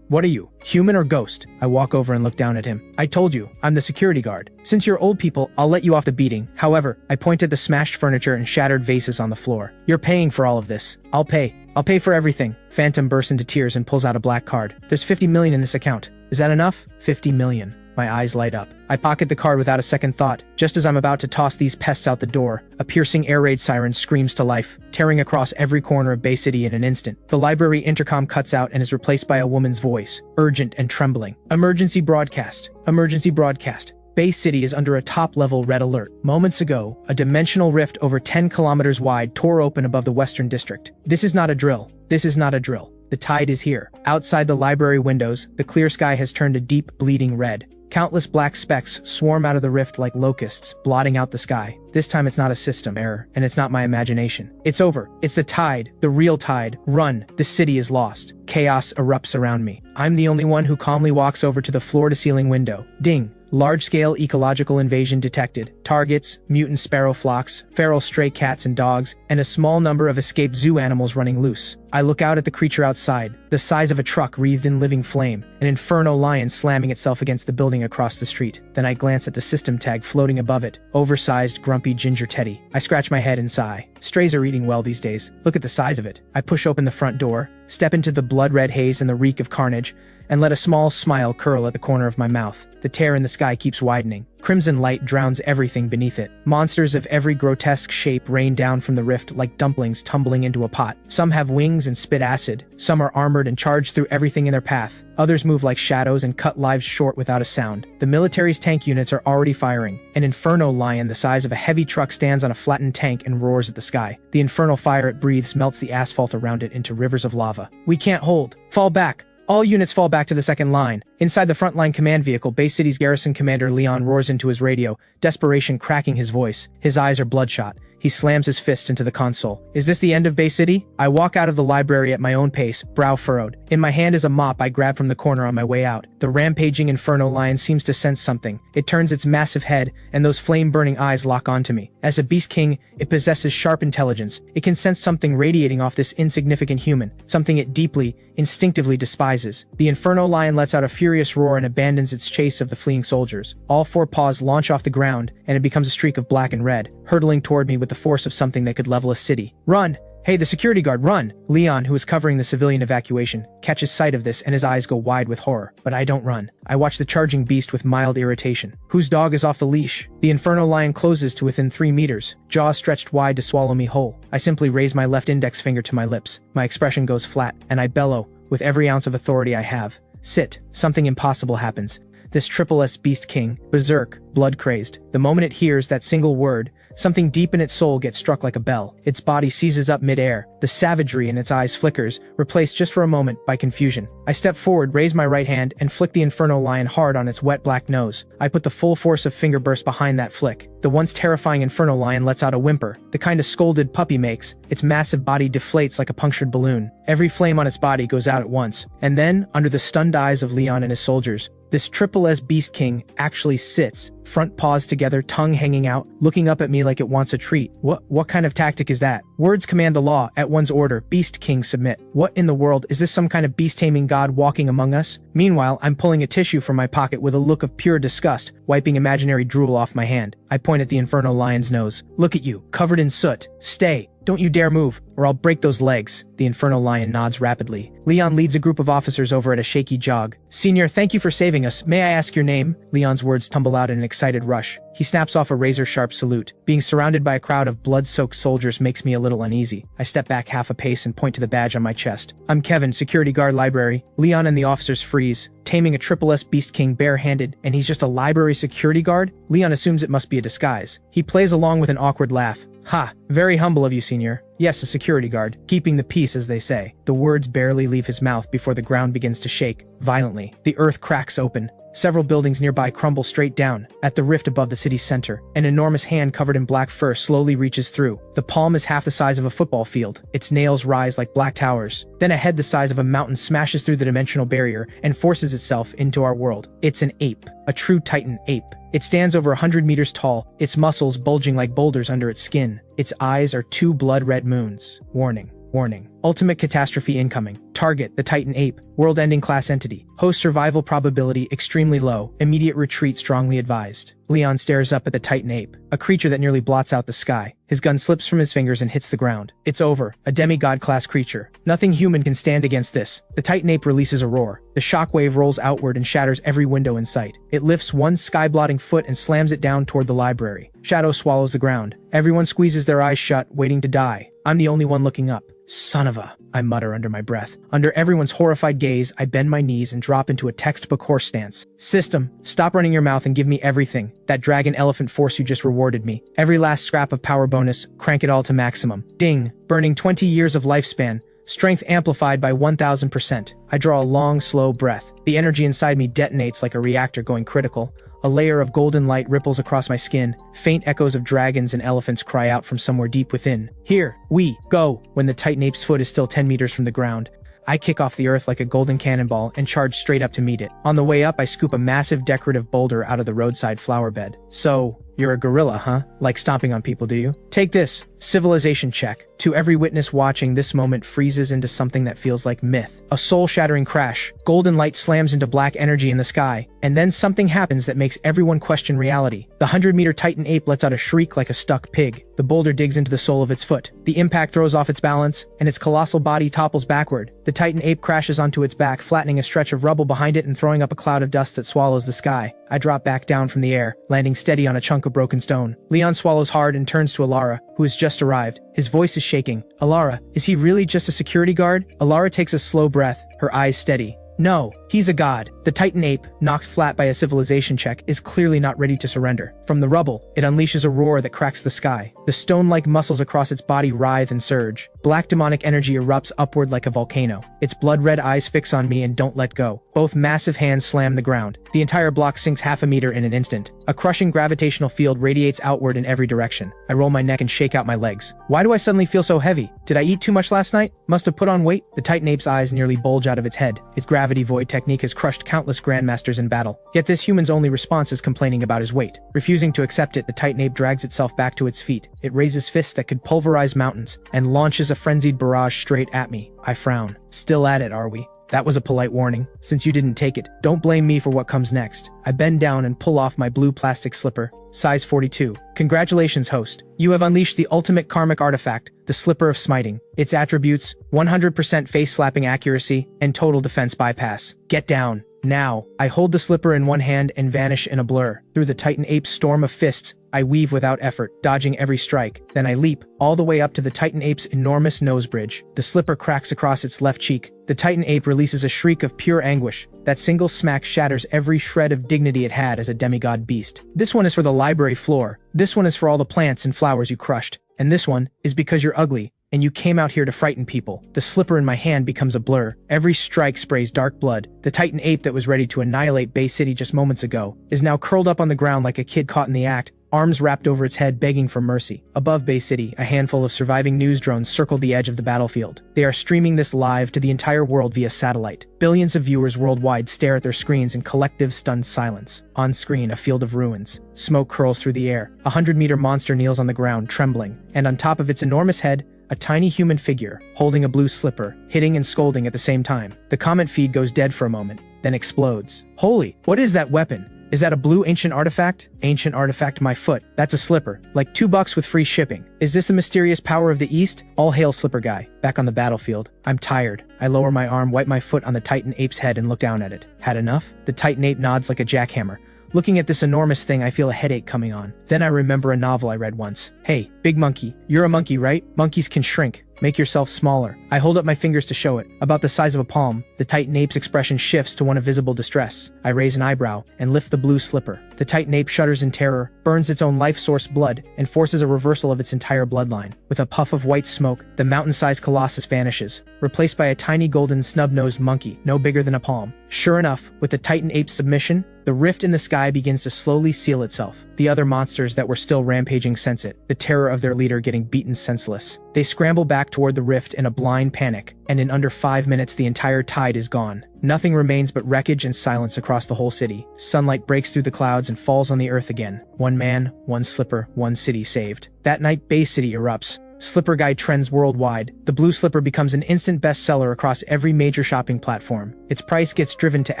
What are you? Human or ghost? I walk over and look down at him. I told you, I'm the security guard. Since you're old people, I'll let you off the beating. However, I point at the smashed furniture and shattered vases on the floor. You're paying for all of this. I'll pay. I'll pay for everything. Phantom bursts into tears and pulls out a black card. There's 50 million in this account. Is that enough? 50 million. My eyes light up. I pocket the card without a second thought. Just as I'm about to toss these pests out the door, a piercing air raid siren screams to life, tearing across every corner of Bay City in an instant. The library intercom cuts out and is replaced by a woman's voice, urgent and trembling. Emergency broadcast. Emergency broadcast. Bay City is under a top-level red alert. Moments ago, a dimensional rift over 10 kilometers wide tore open above the Western District. This is not a drill. This is not a drill. The tide is here. Outside the library windows, the clear sky has turned a deep, bleeding red. Countless black specks swarm out of the rift like locusts, blotting out the sky. This time it's not a system error, and it's not my imagination. It's over. It's the tide, the real tide. Run. The city is lost. Chaos erupts around me. I'm the only one who calmly walks over to the floor-to-ceiling window. Ding. Large-scale ecological invasion detected. Targets, mutant sparrow flocks, feral stray cats and dogs, and a small number of escaped zoo animals running loose. I look out at the creature outside, the size of a truck wreathed in living flame, an inferno lion slamming itself against the building across the street. Then I glance at the system tag floating above it, oversized, grumpy ginger teddy. I scratch my head and sigh. Strays are eating well these days. Look at the size of it. I push open the front door, step into the blood-red haze and the reek of carnage, and let a small smile curl at the corner of my mouth. The tear in the sky keeps widening. Crimson light drowns everything beneath it. Monsters of every grotesque shape rain down from the rift like dumplings tumbling into a pot. Some have wings and spit acid. Some are armored and charge through everything in their path. Others move like shadows and cut lives short without a sound. The military's tank units are already firing. An inferno lion the size of a heavy truck stands on a flattened tank and roars at the sky. The infernal fire it breathes melts the asphalt around it into rivers of lava. We can't hold. Fall back. All units fall back to the second line. Inside the frontline command vehicle, Bay City's garrison commander Leon roars into his radio, desperation cracking his voice. His eyes are bloodshot. He slams his fist into the console. Is this the end of Bay City? I walk out of the library at my own pace, brow furrowed. In my hand is a mop I grab from the corner on my way out. The rampaging inferno lion seems to sense something. It turns its massive head, and those flame-burning eyes lock onto me. As a beast king, it possesses sharp intelligence. It can sense something radiating off this insignificant human, something it deeply, instinctively despises. The inferno lion lets out a furious roar and abandons its chase of the fleeing soldiers. All four paws launch off the ground, and it becomes a streak of black and red, hurtling toward me with the force of something that could level a city. Run! Hey, the security guard, run! Leon, who is covering the civilian evacuation, catches sight of this and his eyes go wide with horror. But I don't run. I watch the charging beast with mild irritation. Whose dog is off the leash? The inferno lion closes to within 3 meters, jaws stretched wide to swallow me whole. I simply raise my left index finger to my lips. My expression goes flat, and I bellow, with every ounce of authority I have. Sit. Something impossible happens. This triple S beast king, berserk, blood-crazed. The moment it hears that single word, something deep in its soul gets struck like a bell. Its body seizes up mid-air. The savagery in its eyes flickers, replaced just for a moment by confusion. I step forward, raise my right hand, and flick the inferno lion hard on its wet black nose. I put the full force of finger burst behind that flick. The once terrifying inferno lion lets out a whimper, the kind a scolded puppy makes. Its massive body deflates like a punctured balloon. Every flame on its body goes out at once. And then, under the stunned eyes of Leon and his soldiers, this triple S beast king actually sits, front paws together, tongue hanging out, looking up at me like it wants a treat. What kind of tactic is that? Words command the law, at one's order, beast king submit. What in the world, is this some kind of beast-taming god walking among us? Meanwhile, I'm pulling a tissue from my pocket with a look of pure disgust, wiping imaginary drool off my hand. I point at the inferno lion's nose. Look at you, covered in soot. Stay. Don't you dare move, or I'll break those legs. The inferno lion nods rapidly. Leon leads a group of officers over at a shaky jog. Senior, thank you for saving us. May I ask your name? Leon's words tumble out in an excited rush. He snaps off a razor-sharp salute. Being surrounded by a crowd of blood-soaked soldiers makes me a little uneasy. I step back half a pace and point to the badge on my chest. I'm Kevin, security guard library. Leon and the officers freeze, taming a triple S beast king barehanded, and he's just a library security guard? Leon assumes it must be a disguise. He plays along with an awkward laugh. Ha! Very humble of you, senior. Yes, a security guard. Keeping the peace, as they say. The words barely leave his mouth before the ground begins to shake, violently. The earth cracks open. Several buildings nearby crumble straight down. At the rift above the city's center, an enormous hand covered in black fur slowly reaches through. The palm is half the size of a football field. Its nails rise like black towers. Then a head the size of a mountain smashes through the dimensional barrier and forces itself into our world. It's an ape. A true titan ape. It stands over 100 meters tall, its muscles bulging like boulders under its skin. Its eyes are 2 blood-red moons. Warning. Warning. Ultimate catastrophe incoming. Target, the Titan ape. World-ending class entity. Host survival probability extremely low. Immediate retreat strongly advised. Leon stares up at the Titan ape, a creature that nearly blots out the sky. His gun slips from his fingers and hits the ground. It's over. A demigod-class creature. Nothing human can stand against this. The Titan ape releases a roar. The shockwave rolls outward and shatters every window in sight. It lifts one sky-blotting foot and slams it down toward the library. Shadow swallows the ground. Everyone squeezes their eyes shut, waiting to die. I'm the only one looking up. Son of a, I mutter under my breath. Under everyone's horrified gaze, I bend my knees and drop into a textbook horse stance. System, stop running your mouth and give me everything. That dragon elephant force you just rewarded me. Every last scrap of power bonus, crank it all to maximum. Ding, burning 20 years of lifespan. Strength amplified by 1000%. I draw a long, slow breath. The energy inside me detonates like a reactor going critical. A layer of golden light ripples across my skin. Faint echoes of dragons and elephants cry out from somewhere deep within. Here, we go. When the Titan ape's foot is still 10 meters from the ground, I kick off the earth like a golden cannonball and charge straight up to meet it. On the way up, I scoop a massive decorative boulder out of the roadside flower bed. So, you're a gorilla, huh? Like stomping on people, do you? Take this. Civilization check. To every witness watching, this moment freezes into something that feels like myth. A soul-shattering crash. Golden light slams into black energy in the sky, and then something happens that makes everyone question reality. The 100-meter Titan ape lets out a shriek like a stuck pig. The boulder digs into the sole of its foot. The impact throws off its balance, and its colossal body topples backward. The Titan ape crashes onto its back, flattening a stretch of rubble behind it and throwing up a cloud of dust that swallows the sky. I drop back down from the air, landing steady on a chunk of broken stone. Leon swallows hard and turns to Alara, who has just arrived. His voice is shaking. Alara, is he really just a security guard? Alara takes a slow breath, her eyes steady. No, he's a god. The Titan ape, knocked flat by a civilization check, is clearly not ready to surrender. From the rubble, it unleashes a roar that cracks the sky. The stone-like muscles across its body writhe and surge. Black demonic energy erupts upward like a volcano. Its blood-red eyes fix on me and don't let go. Both massive hands slam the ground. The entire block sinks half a meter in an instant. A crushing gravitational field radiates outward in every direction. I roll my neck and shake out my legs. Why do I suddenly feel so heavy? Did I eat too much last night? Must have put on weight? The Titan ape's eyes nearly bulge out of its head. Its gravity void technique has crushed countless grandmasters in battle. Yet this human's only response is complaining about his weight. Refusing to accept it, the Titan ape drags itself back to its feet. It raises fists that could pulverize mountains and launches a frenzied barrage straight at me. I frown. Still at it, are we? That was a polite warning. Since you didn't take it, don't blame me for what comes next. I bend down and pull off my blue plastic slipper, size 42. Congratulations, host. You have unleashed the ultimate karmic artifact, the Slipper of Smiting. Its attributes, 100% face-slapping accuracy, and total defense bypass. Get down. Now, I hold the slipper in one hand and vanish in a blur. Through the Titan ape's storm of fists, I weave without effort, dodging every strike. Then I leap, all the way up to the Titan ape's enormous nose bridge. The slipper cracks across its left cheek. The Titan ape releases a shriek of pure anguish. That single smack shatters every shred of dignity it had as a demigod beast. This one is for the library floor. This one is for all the plants and flowers you crushed. And this one is because you're ugly, and you came out here to frighten people. The slipper in my hand becomes a blur. Every strike sprays dark blood. The Titan ape that was ready to annihilate Bay City just moments ago is now curled up on the ground like a kid caught in the act, arms wrapped over its head begging for mercy. Above Bay City, a handful of surviving news drones circle the edge of the battlefield. They are streaming this live to the entire world via satellite. Billions of viewers worldwide stare at their screens in collective stunned silence. On screen, a field of ruins. Smoke curls through the air. A 100-meter monster kneels on the ground, trembling, and on top of its enormous head, a tiny human figure, holding a blue slipper, hitting and scolding at the same time. The comment feed goes dead for a moment, then explodes. Holy, what is that weapon? Is that a blue ancient artifact? Ancient artifact, my foot. That's a slipper. Like $2 with free shipping. Is this the mysterious power of the East? All hail, Slipper Guy. Back on the battlefield. I'm tired. I lower my arm, wipe my foot on the Titan ape's head and look down at it. Had enough? The Titan ape nods like a jackhammer. Looking at this enormous thing, I feel a headache coming on. Then I remember a novel I read once. Hey, big monkey. You're a monkey, right? Monkeys can shrink. Make yourself smaller. I hold up my fingers to show it. About the size of a palm, the Titan ape's expression shifts to one of visible distress. I raise an eyebrow and lift the blue slipper. The Titan ape shudders in terror, burns its own life source blood, and forces a reversal of its entire bloodline. With a puff of white smoke, the mountain-sized colossus vanishes, replaced by a tiny golden snub-nosed monkey, no bigger than a palm. Sure enough, with the Titan ape's submission, the rift in the sky begins to slowly seal itself. The other monsters that were still rampaging sense it, the terror of their leader getting beaten senseless. They scramble back toward the rift in a blind panic, and in under 5 minutes the entire tide is gone. Nothing remains but wreckage and silence across the whole city. Sunlight breaks through the clouds and falls on the earth again. One man, one slipper, one city saved. That night, Bay City erupts. Slipper Guide trends worldwide. The blue slipper becomes an instant bestseller across every major shopping platform. Its price gets driven to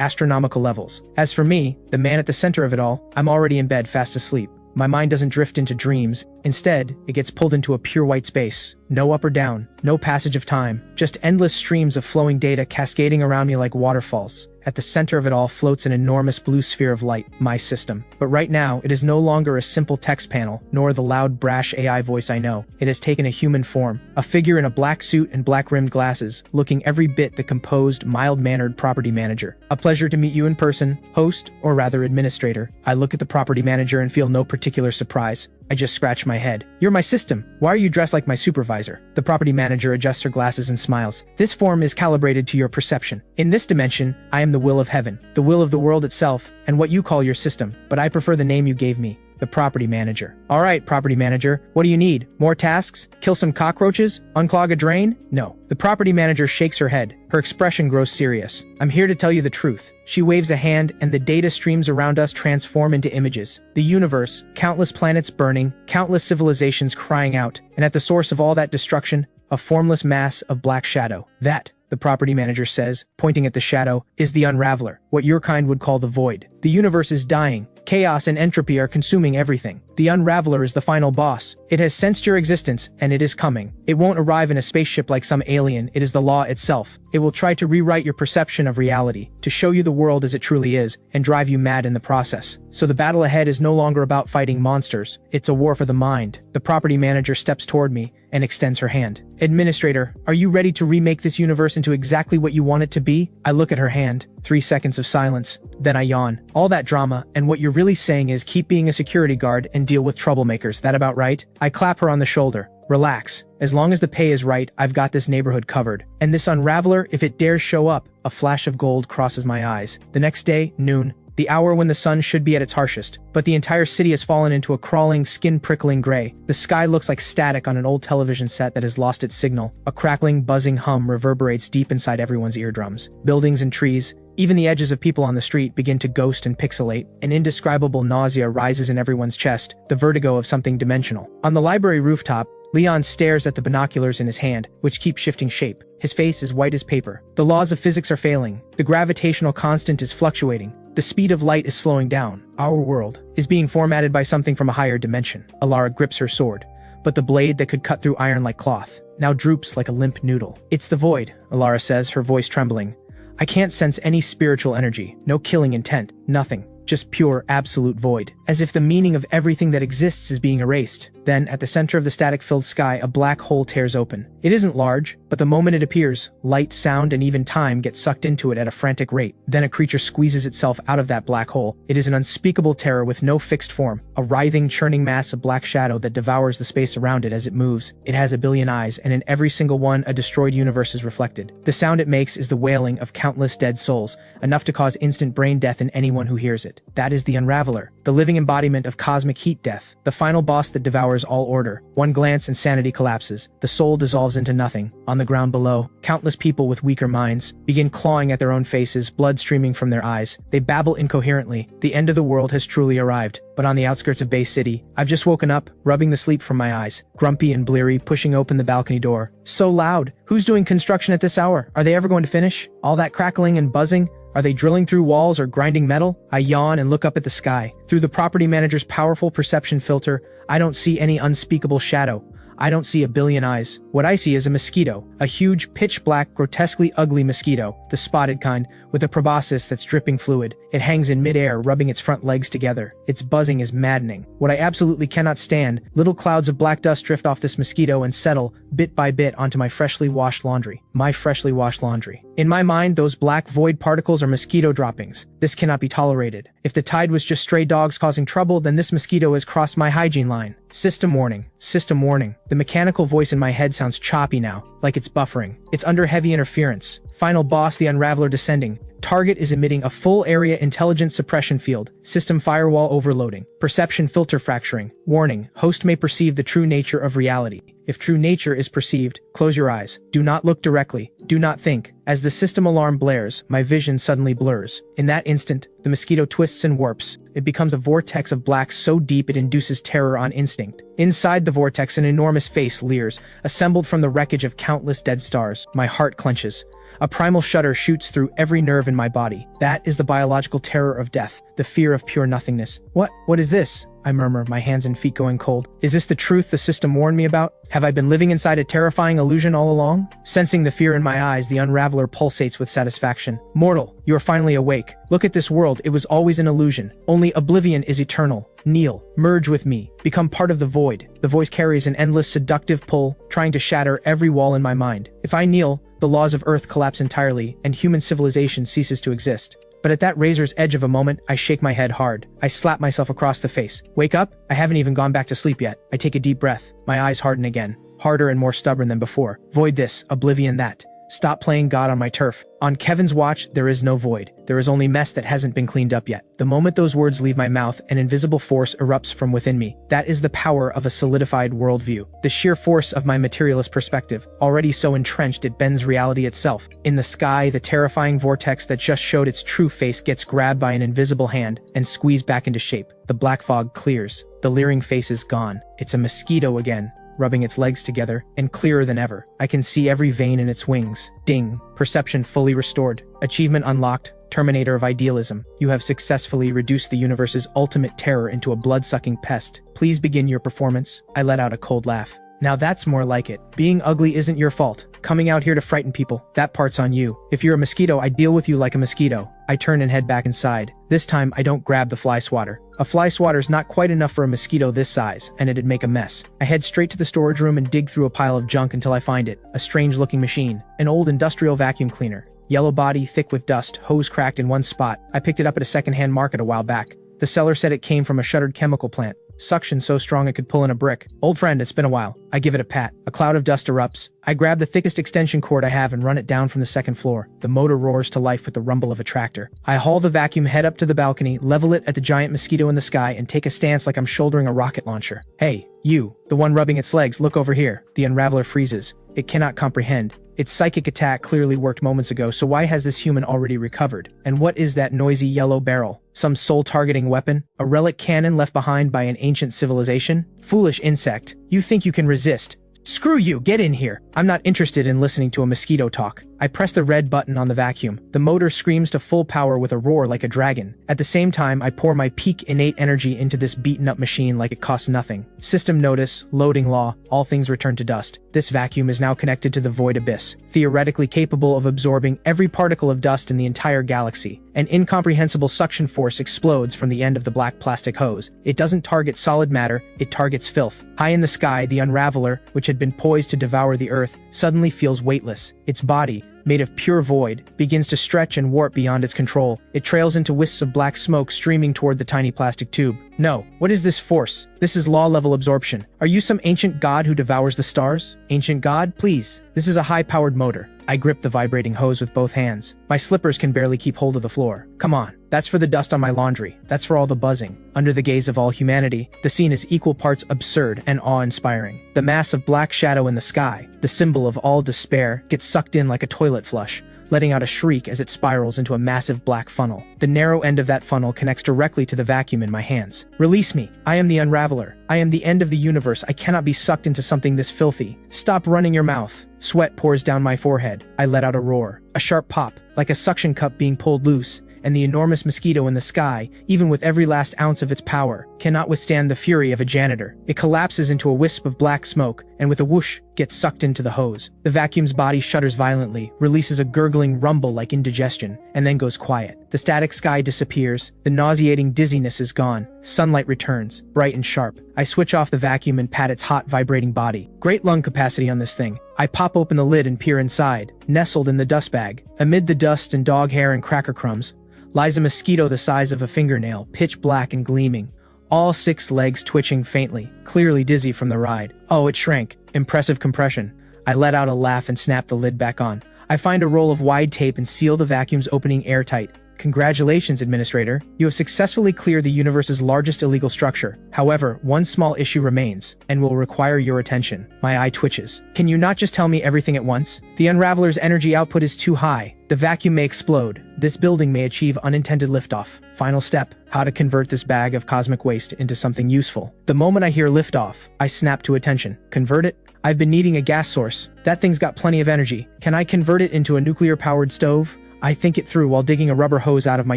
astronomical levels. As for me, the man at the center of it all, I'm already in bed fast asleep. My mind doesn't drift into dreams. Instead, it gets pulled into a pure white space. No up or down, no passage of time, just endless streams of flowing data cascading around me like waterfalls. At the center of it all floats an enormous blue sphere of light, my system. But right now, it is no longer a simple text panel, nor the loud, brash AI voice I know. It has taken a human form, a figure in a black suit and black-rimmed glasses, looking every bit the composed, mild-mannered property manager. A pleasure to meet you in person, host, or rather administrator. I look at the property manager and feel no particular surprise. I just scratch my head. You're my system. Why are you dressed like my supervisor? The property manager adjusts her glasses and smiles. This form is calibrated to your perception. In this dimension, I am the will of heaven, the will of the world itself, and what you call your system, but I prefer the name you gave me. the property manager. All right, property manager, what do you need? More tasks? Kill some cockroaches? Unclog a drain? No. The property manager shakes her head. Her expression grows serious. I'm here to tell you the truth. She waves a hand, and the data streams around us transform into images. The universe, countless planets burning, countless civilizations crying out, and at the source of all that destruction, a formless mass of black shadow. That, the property manager says, pointing at the shadow, is the unraveler, what your kind would call the void. The universe is dying. Chaos and entropy are consuming everything. The Unraveler is the final boss. It has sensed your existence, and it is coming. It won't arrive in a spaceship like some alien, it is the law itself. It will try to rewrite your perception of reality, to show you the world as it truly is, and drive you mad in the process. So the battle ahead is no longer about fighting monsters, it's a war for the mind. The property manager steps toward me, and extends her hand. Administrator, are you ready to remake this universe into exactly what you want it to be? I look at her hand. 3 seconds of silence. Then I yawn. All that drama, and what you're really saying is keep being a security guard and deal with troublemakers. That about right? I clap her on the shoulder. Relax. As long as the pay is right, I've got this neighborhood covered. And this Unraveler, if it dares show up, a flash of gold crosses my eyes. The next day, noon. The hour when the sun should be at its harshest, but the entire city has fallen into a crawling, skin-prickling gray. The sky looks like static on an old television set that has lost its signal. A crackling, buzzing hum reverberates deep inside everyone's eardrums. Buildings and trees, even the edges of people on the street begin to ghost and pixelate. An indescribable nausea rises in everyone's chest, the vertigo of something dimensional. On the library rooftop, Leon stares at the binoculars in his hand, which keep shifting shape. His face is white as paper. The laws of physics are failing. The gravitational constant is fluctuating. The speed of light is slowing down. Our world is being formatted by something from a higher dimension. Alara grips her sword, but the blade that could cut through iron like cloth now droops like a limp noodle. It's the void, Alara says, her voice trembling. I can't sense any spiritual energy, no killing intent, nothing. Just pure, absolute void. As if the meaning of everything that exists is being erased. Then, at the center of the static-filled sky, a black hole tears open. It isn't large, but the moment it appears, light, sound, and even time get sucked into it at a frantic rate. Then a creature squeezes itself out of that black hole. It is an unspeakable terror with no fixed form, a writhing, churning mass of black shadow that devours the space around it as it moves. It has a billion eyes, and in every single one, a destroyed universe is reflected. The sound it makes is the wailing of countless dead souls, enough to cause instant brain death in anyone who hears it. That is the Unraveler, the living embodiment of cosmic heat death, the final boss that devours all order. One glance and sanity collapses. The soul dissolves into nothing. On the ground below, countless people with weaker minds begin clawing at their own faces, blood streaming from their eyes. They babble incoherently. The end of the world has truly arrived. But on the outskirts of Bay City, I've just woken up, rubbing the sleep from my eyes, grumpy and bleary, pushing open the balcony door. So loud. Who's doing construction at this hour? Are they ever going to finish? All that crackling and buzzing? Are they drilling through walls or grinding metal? I yawn and look up at the sky. Through the property manager's powerful perception filter, I don't see any unspeakable shadow. I don't see a billion eyes. What I see is a mosquito, a huge, pitch-black, grotesquely ugly mosquito, the spotted kind, with a proboscis that's dripping fluid. It hangs in midair, rubbing its front legs together. Its buzzing is maddening. What I absolutely cannot stand, little clouds of black dust drift off this mosquito and settle, bit by bit, onto my freshly washed laundry. My freshly washed laundry. In my mind, those black void particles are mosquito droppings. This cannot be tolerated. If the tide was just stray dogs causing trouble, then this mosquito has crossed my hygiene line. System warning. System warning. The mechanical voice in my head sounds choppy now, like it's buffering. It's under heavy interference. Final boss, the Unraveler descending. Target is emitting a full area intelligence suppression field. System firewall overloading. Perception filter fracturing. Warning. Host may perceive the true nature of reality. If true nature is perceived, close your eyes. Do not look directly. Do not think. As the system alarm blares, my vision suddenly blurs. In that instant, the mosquito twists and warps. It becomes a vortex of black so deep it induces terror on instinct. Inside the vortex, an enormous face leers, assembled from the wreckage of countless dead stars. My heart clenches. A primal shudder shoots through every nerve in my body. That is the biological terror of death, the fear of pure nothingness. What is this? I murmur, my hands and feet going cold. Is this the truth the system warned me about? Have I been living inside a terrifying illusion all along? Sensing the fear in my eyes, the Unraveler pulsates with satisfaction. Mortal, you are finally awake. Look at this world, it was always an illusion. Only oblivion is eternal. Kneel, merge with me, become part of the void. The voice carries an endless seductive pull, trying to shatter every wall in my mind. If I kneel, the laws of Earth collapse entirely, and human civilization ceases to exist. But at that razor's edge of a moment, I shake my head hard. I slap myself across the face. Wake up? I haven't even gone back to sleep yet. I take a deep breath. My eyes harden again, harder and more stubborn than before. Void this, oblivion that. Stop playing God on my turf. On Kevin's watch, there is no void. There is only mess that hasn't been cleaned up yet. The moment those words leave my mouth, an invisible force erupts from within me. That is the power of a solidified worldview. The sheer force of my materialist perspective, already so entrenched it bends reality itself. In the sky, the terrifying vortex that just showed its true face gets grabbed by an invisible hand and squeezed back into shape. The black fog clears. The leering face is gone. It's a mosquito again, rubbing its legs together, and clearer than ever. I can see every vein in its wings. Ding. Perception fully restored. Achievement unlocked. Terminator of idealism. You have successfully reduced the universe's ultimate terror into a blood-sucking pest. Please begin your performance. I let out a cold laugh. Now that's more like it. Being ugly isn't your fault. Coming out here to frighten people, that part's on you. If you're a mosquito, I deal with you like a mosquito. I turn and head back inside. This time, I don't grab the fly swatter. A fly swatter's not quite enough for a mosquito this size, and it'd make a mess. I head straight to the storage room and dig through a pile of junk until I find it. A strange-looking machine. An old industrial vacuum cleaner. Yellow body, thick with dust, hose cracked in one spot. I picked it up at a second-hand market a while back. The seller said it came from a shuttered chemical plant. Suction so strong it could pull in a brick. Old friend, it's been a while. I give it a pat. A cloud of dust erupts. I grab the thickest extension cord I have and run it down from the second floor. The motor roars to life with the rumble of a tractor. I haul the vacuum head up to the balcony, level it at the giant mosquito in the sky, and take a stance like I'm shouldering a rocket launcher. Hey, you, the one rubbing its legs, look over here. The unraveler freezes. It cannot comprehend. Its psychic attack clearly worked moments ago, so why has this human already recovered? And what is that noisy yellow barrel? Some soul-targeting weapon? A relic cannon left behind by an ancient civilization? Foolish insect. You think you can resist? Screw you, get in here. I'm not interested in listening to a mosquito talk. I press the red button on the vacuum. The motor screams to full power with a roar like a dragon. At the same time, I pour my peak innate energy into this beaten-up machine like it costs nothing. System notice, loading law, all things return to dust. This vacuum is now connected to the void abyss, theoretically capable of absorbing every particle of dust in the entire galaxy. An incomprehensible suction force explodes from the end of the black plastic hose. It doesn't target solid matter, it targets filth. High in the sky, the unraveler, which had been poised to devour the earth, suddenly feels weightless. Its body, made of pure void, begins to stretch and warp beyond its control. It trails into wisps of black smoke streaming toward the tiny plastic tube. No, what is this force? This is law-level absorption. Are you some ancient god who devours the stars? Ancient god, please. This is a high-powered motor. I grip the vibrating hose with both hands. My slippers can barely keep hold of the floor. Come on. That's for the dust on my laundry. That's for all the buzzing. Under the gaze of all humanity, the scene is equal parts absurd and awe-inspiring. The mass of black shadow in the sky, the symbol of all despair, gets sucked in like a toilet flush, letting out a shriek as it spirals into a massive black funnel. The narrow end of that funnel connects directly to the vacuum in my hands. Release me. I am the unraveler. I am the end of the universe. I cannot be sucked into something this filthy. Stop running your mouth. Sweat pours down my forehead. I let out a roar. A sharp pop, like a suction cup being pulled loose, and the enormous mosquito in the sky, even with every last ounce of its power, cannot withstand the fury of a janitor. It collapses into a wisp of black smoke, and with a whoosh, gets sucked into the hose. The vacuum's body shudders violently, releases a gurgling rumble like indigestion, and then goes quiet. The static sky disappears, the nauseating dizziness is gone, sunlight returns, bright and sharp. I switch off the vacuum and pat its hot, vibrating body. Great lung capacity on this thing. I pop open the lid and peer inside. Nestled in the dust bag, amid the dust and dog hair and cracker crumbs, lies a mosquito the size of a fingernail, pitch black and gleaming. All 6 legs twitching faintly, clearly dizzy from the ride. Oh, it shrank. Impressive compression. I let out a laugh and snap the lid back on. I find a roll of wide tape and seal the vacuum's opening airtight. Congratulations, Administrator. You have successfully cleared the universe's largest illegal structure. However, one small issue remains, and will require your attention. My eye twitches. Can you not just tell me everything at once? The Unraveler's energy output is too high. The vacuum may explode. This building may achieve unintended liftoff. Final step, how to convert this bag of cosmic waste into something useful. The moment I hear liftoff, I snap to attention. Convert it? I've been needing a gas source. That thing's got plenty of energy. Can I convert it into a nuclear-powered stove? I think it through while digging a rubber hose out of my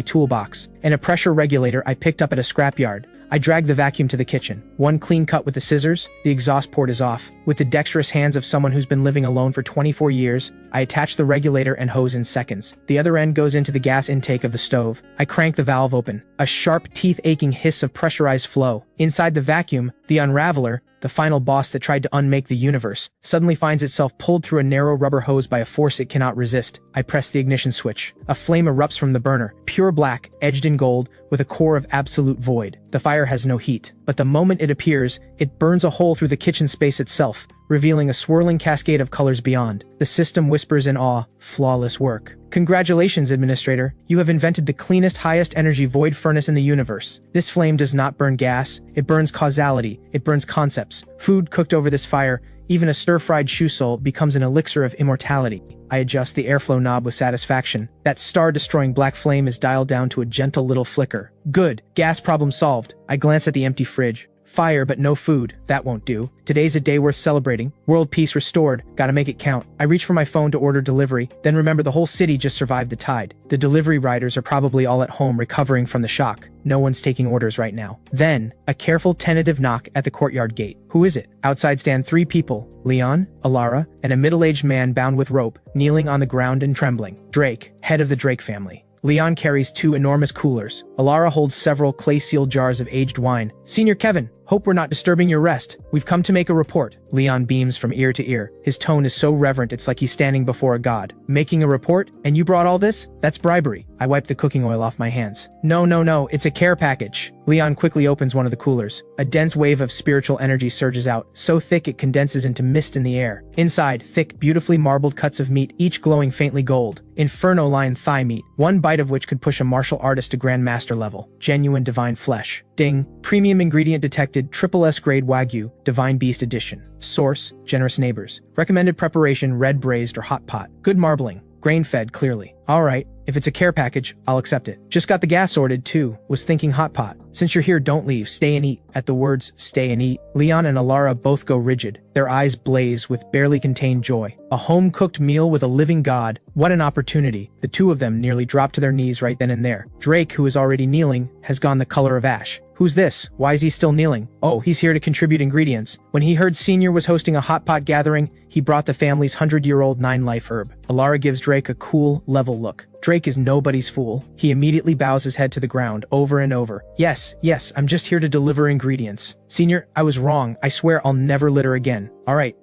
toolbox, and a pressure regulator I picked up at a scrapyard. I drag the vacuum to the kitchen. One clean cut with the scissors, the exhaust port is off. With the dexterous hands of someone who's been living alone for 24 years, I attach the regulator and hose in seconds. The other end goes into the gas intake of the stove. I crank the valve open. A sharp, teeth-aching hiss of pressurized flow. Inside the vacuum, the Unraveler, the final boss that tried to unmake the universe, suddenly finds itself pulled through a narrow rubber hose by a force it cannot resist. I press the ignition switch. A flame erupts from the burner, pure black, edged in gold, with a core of absolute void. The fire has no heat, but the moment it appears, it burns a hole through the kitchen space itself, revealing a swirling cascade of colors beyond. The system whispers in awe, "Flawless work. Congratulations, Administrator. You have invented the cleanest, highest energy void furnace in the universe. This flame does not burn gas, it burns causality, it burns concepts. Food cooked over this fire, even a stir-fried shoe sole, becomes an elixir of immortality." I adjust the airflow knob with satisfaction. That star-destroying black flame is dialed down to a gentle little flicker. Good. Gas problem solved. I glance at the empty fridge. Fire but no food. That won't do. Today's a day worth celebrating. World peace restored. Gotta make it count. I reach for my phone to order delivery, then remember the whole city just survived the tide. The delivery riders are probably all at home recovering from the shock. No one's taking orders right now. Then, a careful tentative knock at the courtyard gate. Who is it? Outside stand 3 people. Leon, Alara, and a middle-aged man bound with rope, kneeling on the ground and trembling. Drake, head of the Drake family. Leon carries 2 enormous coolers. Alara holds several clay-sealed jars of aged wine. "Senior Kevin, hope we're not disturbing your rest. We've come to make a report." Leon beams from ear to ear. His tone is so reverent it's like he's standing before a god. "Making a report? And you brought all this? That's bribery." I wipe the cooking oil off my hands. No, it's a care package." Leon quickly opens one of the coolers. A dense wave of spiritual energy surges out, so thick it condenses into mist in the air. Inside, thick, beautifully marbled cuts of meat, each glowing faintly gold. Inferno-line thigh meat, one bite of which could push a martial artist to grandmaster level. Genuine divine flesh. Ding. Premium ingredient detected, triple S grade Wagyu, Divine Beast Edition. Source, generous neighbors. Recommended preparation, red braised or hot pot. Good marbling. Grain-fed, clearly. Alright, if it's a care package, I'll accept it. Just got the gas sorted, too. Was thinking hot pot. Since you're here, don't leave. Stay and eat. At the words, stay and eat, Leon and Alara both go rigid. Their eyes blaze with barely contained joy. A home-cooked meal with a living god. What an opportunity. The 2 of them nearly drop to their knees right then and there. Drake, who is already kneeling, has gone the color of ash. Who's this? Why is he still kneeling? Oh, he's here to contribute ingredients. When he heard Senior was hosting a hot pot gathering, he brought the family's 100-year-old 9-life herb. Alara gives Drake a cool, level look. Drake is nobody's fool. He immediately bows his head to the ground, over and over. Yes, I'm just here to deliver ingredients. Senior, I was wrong. I swear I'll never litter again. Alright,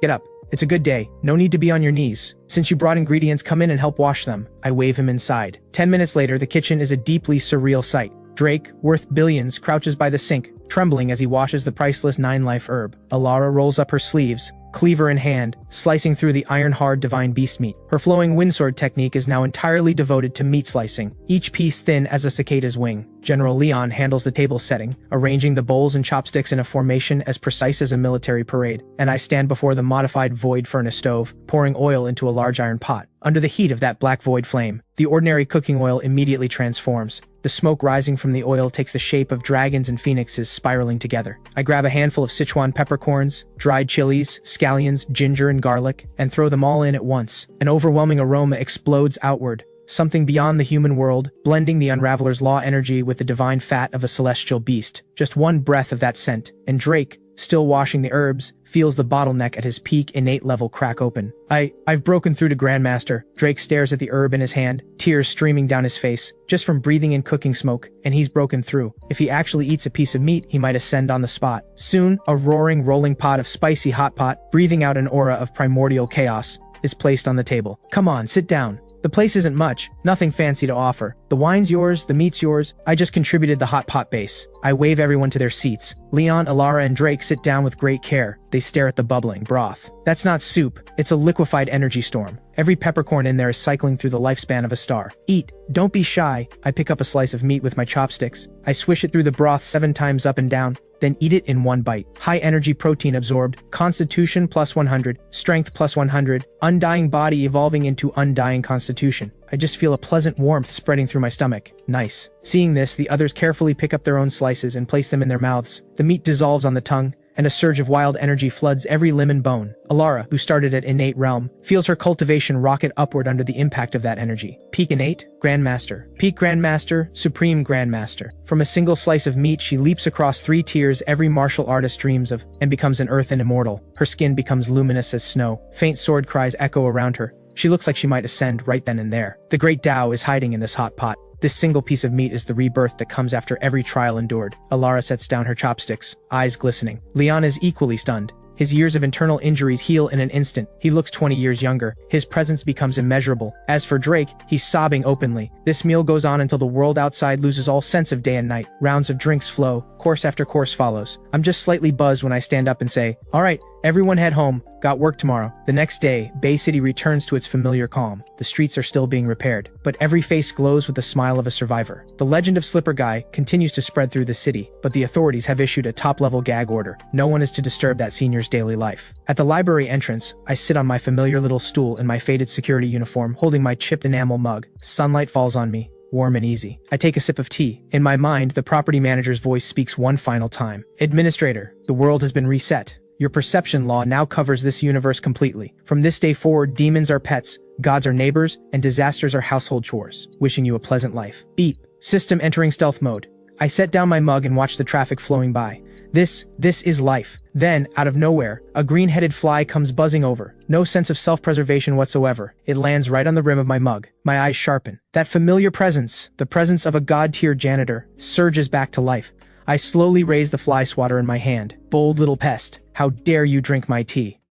get up. It's a good day. No need to be on your knees. Since you brought ingredients, come in and help wash them. I wave him inside. 10 minutes later, the kitchen is a deeply surreal sight. Drake, worth billions, crouches by the sink, trembling as he washes the priceless 9-life herb. Alara rolls up her sleeves, cleaver in hand, slicing through the iron-hard divine beast meat. Her flowing windsword technique is now entirely devoted to meat slicing, each piece thin as a cicada's wing. General Leon handles the table setting, arranging the bowls and chopsticks in a formation as precise as a military parade, and I stand before the modified void furnace stove, pouring oil into a large iron pot. Under the heat of that black void flame, the ordinary cooking oil immediately transforms. The smoke rising from the oil takes the shape of dragons and phoenixes spiraling together. I grab a handful of Sichuan peppercorns, dried chilies, scallions, ginger, and garlic, and throw them all in at once. An overwhelming aroma explodes outward, something beyond the human world, blending the Unraveler's law energy with the divine fat of a celestial beast. Just one breath of that scent, and Drake, still washing the herbs, feels the bottleneck at his peak innate level crack open. I've broken through to Grandmaster. Drake stares at the herb in his hand, tears streaming down his face, just from breathing in cooking smoke, and he's broken through. If he actually eats a piece of meat, he might ascend on the spot. Soon, a roaring, rolling pot of spicy hot pot, breathing out an aura of primordial chaos, is placed on the table. Come on, sit down. The place isn't much, nothing fancy to offer. The wine's yours, the meat's yours. I just contributed the hot pot base. I wave everyone to their seats. Leon, Alara, and Drake sit down with great care. They stare at the bubbling broth. That's not soup, it's a liquefied energy storm. Every peppercorn in there is cycling through the lifespan of a star. Eat. Don't be shy. I pick up a slice of meat with my chopsticks. I swish it through the broth 7 times up and down, then eat it in one bite. High energy protein absorbed, constitution plus 100, strength plus 100, undying body evolving into undying constitution. I just feel a pleasant warmth spreading through my stomach. Nice. Seeing this, the others carefully pick up their own slices and place them in their mouths. The meat dissolves on the tongue, and a surge of wild energy floods every limb and bone. Alara, who started at innate realm, feels her cultivation rocket upward under the impact of that energy. Peak innate, Grandmaster. Peak Grandmaster, Supreme Grandmaster. From a single slice of meat, she leaps across 3 tiers every martial artist dreams of, and becomes an earthen immortal. Her skin becomes luminous as snow. Faint sword cries echo around her. She looks like she might ascend right then and there. The great Tao is hiding in this hot pot. This single piece of meat is the rebirth that comes after every trial endured. Alara sets down her chopsticks, eyes glistening. Leon is equally stunned. His years of internal injuries heal in an instant. He looks 20 years younger. His presence becomes immeasurable. As for Drake, he's sobbing openly. This meal goes on until the world outside loses all sense of day and night. Rounds of drinks flow. Course after course follows. I'm just slightly buzzed when I stand up and say, "Alright, Everyone head home, got work tomorrow. The next day, Bay City returns to its familiar calm. The streets are still being repaired, but every face glows with the smile of a survivor. The legend of Slipper Guy continues to spread through the city, but the authorities have issued a top-level gag order. No one is to disturb that senior's daily life. At the library entrance, I sit on my familiar little stool in my faded security uniform, holding my chipped enamel mug. Sunlight falls on me, warm and easy. I take a sip of tea. In my mind, the property manager's voice speaks one final time. Administrator, the world has been reset. Your perception law now covers this universe completely. From this day forward, demons are pets, gods are neighbors, and disasters are household chores. Wishing you a pleasant life. Beep. System entering stealth mode. I set down my mug and watch the traffic flowing by. This is life. Then, out of nowhere, a green-headed fly comes buzzing over. No sense of self-preservation whatsoever. It lands right on the rim of my mug. My eyes sharpen. That familiar presence, the presence of a god-tier janitor, surges back to life. I slowly raise the fly swatter in my hand. Bold little pest. How dare you drink my tea?